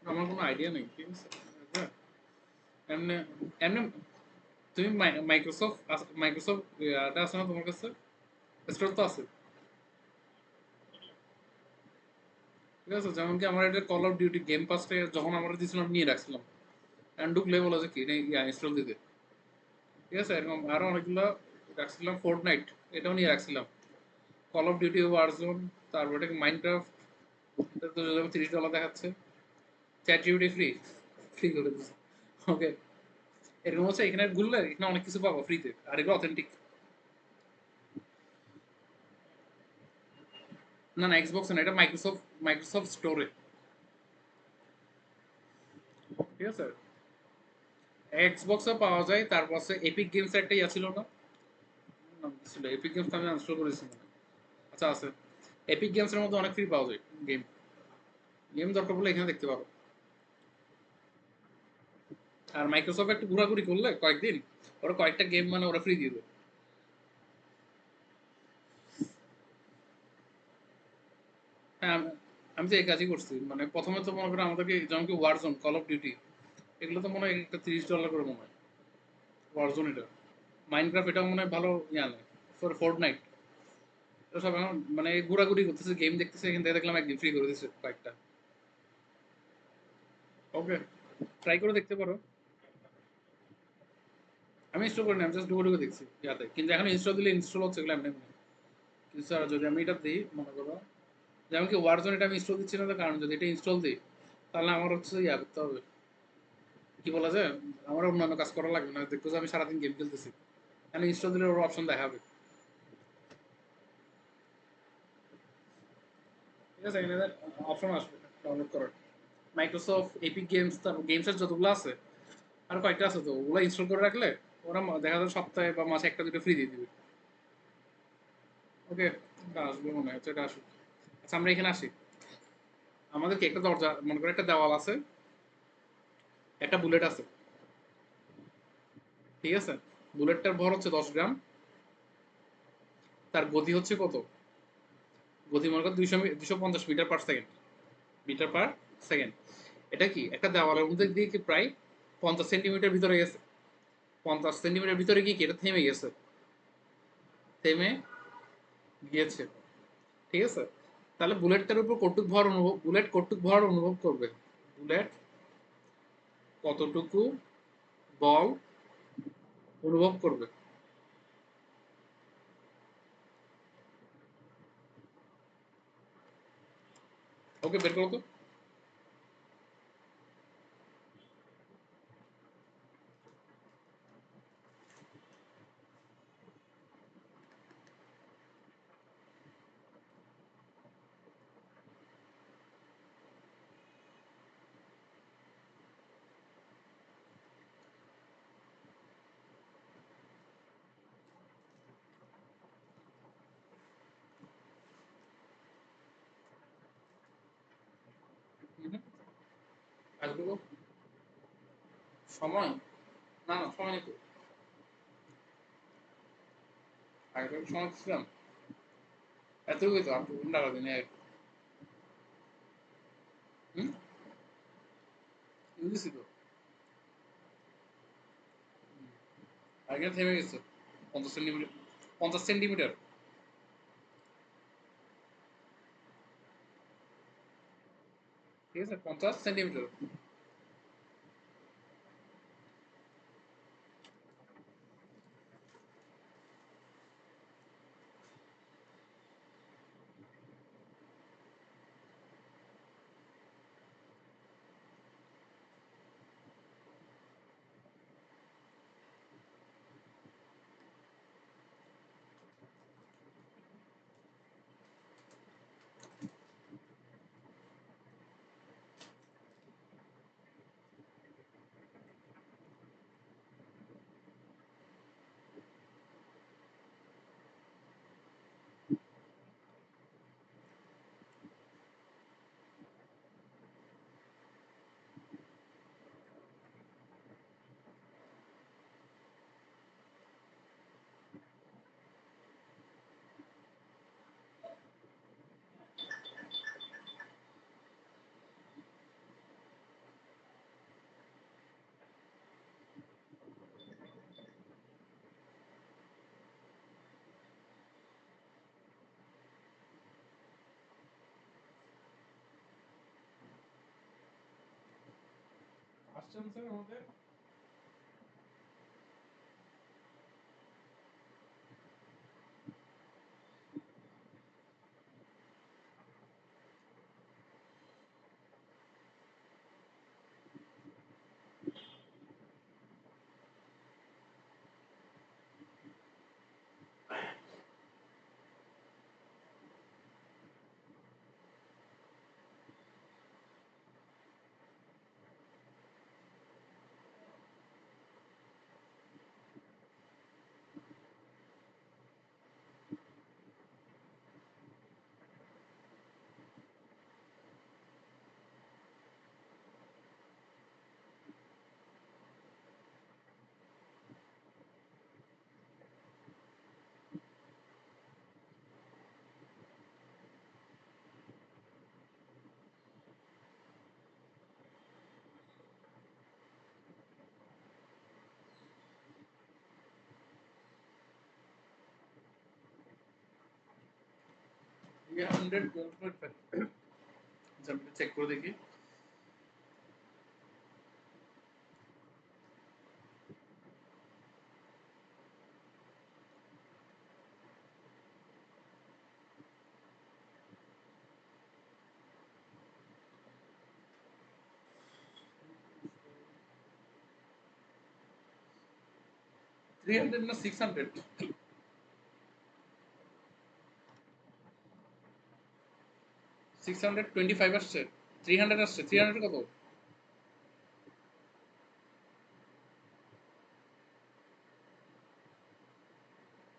আমার কোনো আইডিয়া নেই, ঠিক আছে? হ্যাঁ, এমনি এমনি তুমি মাইক্রোসফট মাইক্রোসফট এটা আছে না তোমার কাছে? স্টোর তো আছে। ঠিক আছে, যেমন কি আমার এটা কল অফ ডিউটি গেম পাসটা যখন আমরা দিয়েছিলাম নিয়ে রাখছিলাম। অ্যান্ড ঢুকলে বলা যে কি ইয়া ইনস্টল দিতে। ঠিক আছে, এরকম আরো অনেকগুলো রাখছিলাম। ফোর্ট নাইট এটাও নিয়ে রাখছিলাম। কল অফ ডিউটি ওয়ারজোন, তারপর এটাকে মাইনক্রাফট, এটা তো $30 দেখাচ্ছে। চ্যাট জিপিটি ফ্রি, ফ্রি করে দিচ্ছে। ওকে, এরকম হচ্ছে এখানে ঘুরলে এখানে অনেক কিছু পাবো ফ্রিতে, আর এগুলো অথেন্টিক। না না, এক্সবক্স না, এটা মাইক্রোসফট, মাইক্রোসফট স্টোরে। ঠিক আছে, এক্সবক্সও পাওয়া যায়। তারপর আছে এপিক গেমস একটা ইয়া ছিল না? নাম কি ছিল এপিক গেমস, আমি আনস্টল করেছি মনে হয়। আচ্ছা আছে। এপিক গেমস এর মধ্যে অনেক ফ্রি পাওয়া যায় গেম। গেম দরকার পড়লে এখানে দেখতে পারো। আর মাইক্রোসফট একটু ঘোরাঘুরি করলে কয়েকদিন, ওরা কয়েকটা গেম মানে ওরা ফ্রি দিয়ে দেবে। হ্যাঁ আমি তো এই কাজই করছি। মানে প্রথমে তো মনে করো আমাদেরকে যেমন কি ওয়ারজোন, কল অফ ডিউটি, এগুলো তো মনে হয় একটা $30 করে মনে হয়। ওয়ারজোন এটা, মাইনক্রাফট এটাও মনে হয় ভালো ইয়া নেয়। ফোর্ট নাইট, এটা সব এখন মানে ঘোরাঘুরি করতেছে, গেম দেখতেছে, এখান থেকে দেখলাম একদিন ফ্রি করে দিচ্ছে কয়েকটা। ওকে, ট্রাই করে দেখতে পারো। আমি ইনস্টল করিনি, আমি জাস্ট ঢুকে ঢুকে দেখছি ইয়াতে, কিন্তু এখন ইনস্টল দিলে ইনস্টল হচ্ছে এগুলো এমনি এমনি। কিন্তু স্যার যদি আমি এটা দিই মনে করো, যেমন কি ওয়ারজোন এটা আমি ইনস্টল দিচ্ছি না, তার কারণ যদি এটা ইনস্টল দিই তাহলে আমার হচ্ছে ইয়া করতে হবে, কি বলা যায়, আমার অন্যান্য কাজ করা লাগবে না, দেখবো যে আমি সারাদিন গেম খেলতেছি। আমি ইনস্টল দিলে ওর অপশন দেখাবে। ঠিক আছে, এখানে অপশন আসবে ডাউনলোড করার। মাইক্রোসফট এপিক গেমস, তারপর গেমসের যতগুলো আছে আর কয়েকটা আছে, তো ওগুলো ইনস্টল করে রাখলে ওরা দেখা যায় সপ্তাহে বা মাসে একটা দুটো ফ্রি দিয়ে দিবে। ওকে, এটা আসবে মনে হচ্ছে, এটা আসুক। আচ্ছা আমরা এখানে আসি। আমাদের কি একটা দরজা মনে করে, একটা দেওয়াল আছে, একটা বুলেট আছে। ঠিক আছে, বুলেটটার ভর হচ্ছে 10 গ্রাম। তার গতি হচ্ছে কত? গতি মনে করো 250 metre per second. Metre per second. এটা কি একটা দেওয়ালের মধ্যে দিয়ে কি প্রায় 50 সেন্টিমিটার ভিতরে গেছে। 50 সেন্টিমিটার ভিতরে গিয়ে কি এটা থেমে গেছে, থেমে গিয়েছে। ঠিক আছে, তাহলে বুলেটটার উপর কতটুক ভর অনুভব করবে? বুলেট কতটুকু বল অনুভব করবে? ওকে, বের করো তো। হুম, আসবে তো। সময়, না না সময় নেই তো। আগের সময় ছিলাম এতটুকুই তো আপনি ঘন্টা দিনে হুম বুঝেছি তো আগে থেমে গেছে 50 সেন্টিমিটার 50 সেন্টিমিটার ঠিক আছে 50 সেন্টিমিটার আসছেন স্যার আমাদের 100 চেক করে দেখি 300 না 600 625 আসছে 300 আসছে 300 কত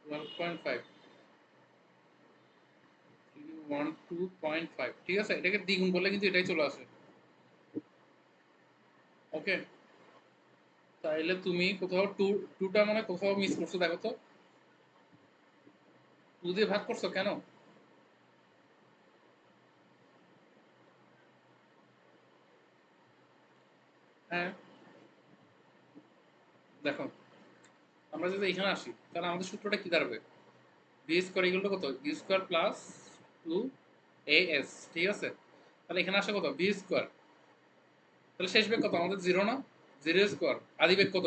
1.5 12.5 ঠিক আছে এটাকে দ্বিগুণ করলে কিন্তু এটাই চলে আসে ওকে তাইলে তুমি কোথাও টুটা মানে কোথাও মিস করছো দেখো তো 2 দিয়ে ভাগ করছো কেন হ্যাঁ দেখো আমরা যদি এখানে আসি তাহলে আমাদের সূত্রটা কি দাঁড়াবে বি স্কোয়ার ইকুয়াল টু কত ইউ স্কোয়ার প্লাস 2 as ঠিক আছে তাহলে এখানে আসে কত বি স্কোয়ার তাহলে শেষ বেগ কত আমাদের 0 না 0 স্কোয়ার আদি বেগ কত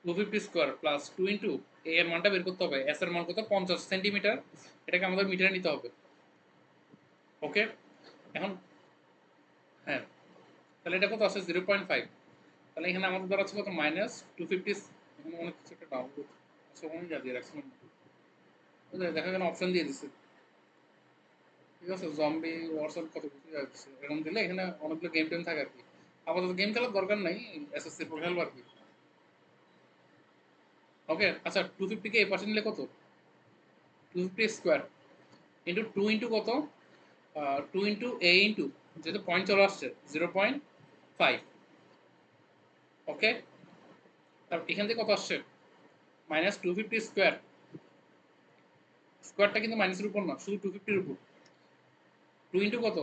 250 স্কোয়ার প্লাস 2 ইন্টু এ এর মানটা বের করতে হবে এস এর মান কত 50 সেন্টিমিটার এটাকে আমাদের মিটারে নিতে হবে ওকে এখন হ্যাঁ তাহলে এটা কত আছে 0.5 তাহলে এখানে আমাদের দ্বারা আছে কত -250 এখানে অনেক কিছু একটা ডাউনলোড আচ্ছা ওখানে যা দিয়ে রাখছিলাম দেখা গেল অপশন দিয়ে দিচ্ছে ঠিক আছে জম্বি ওয়ারসন কত কিছু যাচ্ছে এরকম দিলে এখানে অনেকগুলো গেম টেম থাকে আর কি আপাতত গেম খেলার দরকার নাই এসএসসি পর খেলবো আর কি ওকে আচ্ছা 250 কে এই পাশে নিলে কত 250 স্কোয়ার ইন্টু 2 ইন্টু কত 2 ইন্টু এ ইন্টু যেহেতু পয়েন্ট চলে আসছে 0.5 ওকে তারপর এখান থেকে কত আসছে -250 স্কোয়ার স্কোয়ারটা কিন্তু মাইনাসের উপর না, শুধু 250-র উপর। 2 ইন্টু কত,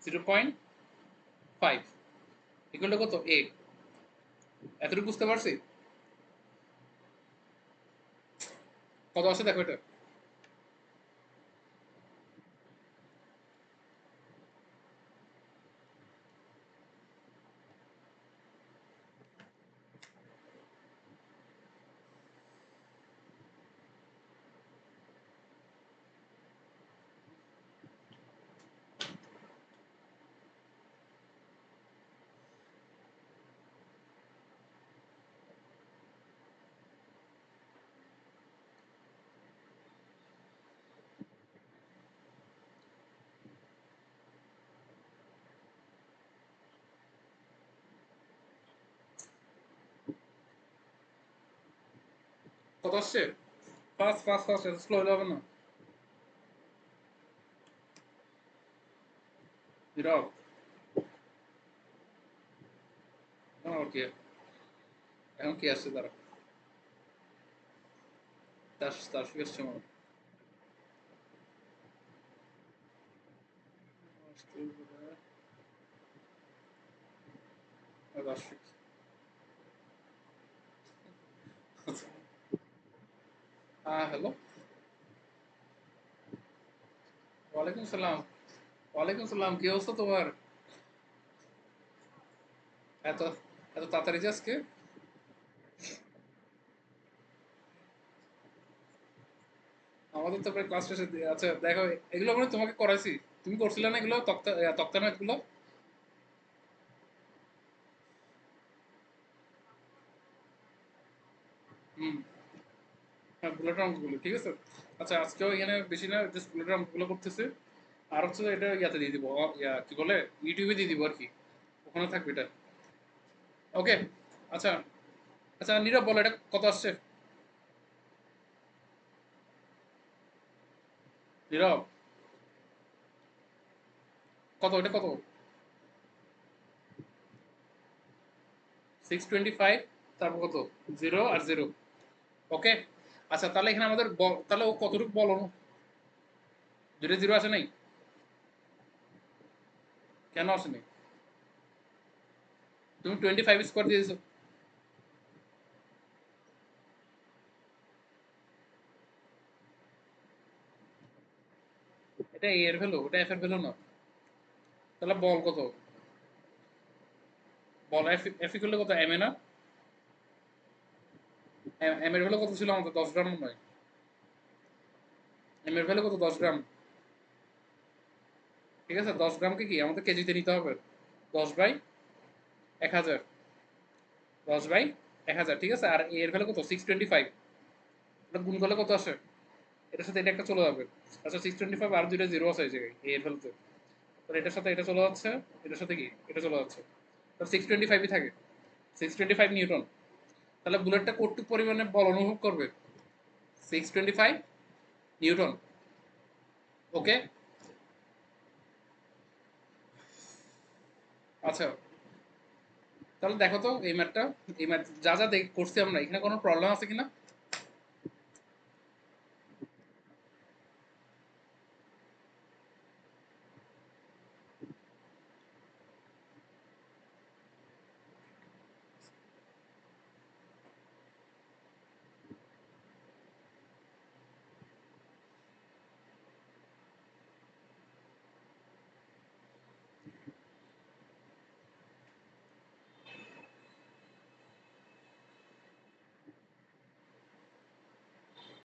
0.5 ইকুয়াল টু কত, 8। এতটুকু বুঝতে পারছি? কত আসে দেখো এটা। কত আসছে? ফাস্ট ফাস্ট ফাস্ট, এত স্লো হলে হবে না। নীরব, ওকে, এখন কি আসছে তারা? তার তার আসছে মনে হ্যাঁ হ্যালো, ওয়ালাইকুম সালাম। ওয়ালাইকুম সালাম, কি অবস্থা তোমার? এত এত তাড়াতাড়ি যে আজকে? আমাদের তো প্রায় ক্লাস শেষে আচ্ছা দেখো, এগুলো মানে তোমাকে করাইছি, তুমি করছিলে না এগুলো, তক্তা তক্তা না এগুলো? হুম, হ্যাঁ বুলেটের অঙ্কগুলো ঠিক আছে। আচ্ছা আজকেও এখানে বেশি না, জাস্ট বুলেটের অঙ্কগুলো করতেছে। আর হচ্ছে এটা ইয়াতে দিয়ে দিব, কি বলে, ইউটিউবে দিয়ে দিব আর কি, ওখানে থাকবে এটা। ওকে। আচ্ছা, আচ্ছা নীরব বলো এটা কত আসছে? নীরব, কত এটা কত? 625, তারপর কত, জিরো আর জিরো। ওকে। আচ্ছা তাহলে এখানে আমাদের তাহলে ও কতটুকু বলো, দুটো জিরো আসে নাই? কেন আসেনি? তুমি 25 স্কোয়ার দিয়েছো। এটা এ এর ভ্যালু, ওটা এফ এর ভ্যালু না। তাহলে বল কত? বল এফ, এফ ইকুয়াল কত, এম এ না? এম এর ভ্যালু কত ছিল আমাদের, 10 গ্রাম নয়? এম এর ভ্যালু কত, 10 গ্রাম। ঠিক আছে, 10 গ্রামকে কি আমাদের কেজিতে নিতে হবে? 10/1000, 10/1000, ঠিক আছে। আর এর ভ্যালু কত, 625। ওটা গুণ করলে কত আসে? এটার সাথে এটা একটা চলে যাবে। আচ্ছা 625 আর দুইটা জিরো আছে এই জায়গায় এর ভ্যালুতে, তাহলে এটার সাথে এটা চলে যাচ্ছে, এটার সাথে কি এটা চলে যাচ্ছে, তাহলে 625ই থাকে, 625 নিউটন। তাহলে বুলেটটা কতটুকু পরিমাণে বল অনুভব করবে? 625 নিউটন। ওকে। আচ্ছা তাহলে দেখো তো এই ম্যাথটা, এই ম্যাথ যা যা করছি আমরা, এখানে কোনো প্রবলেম আছে কিনা?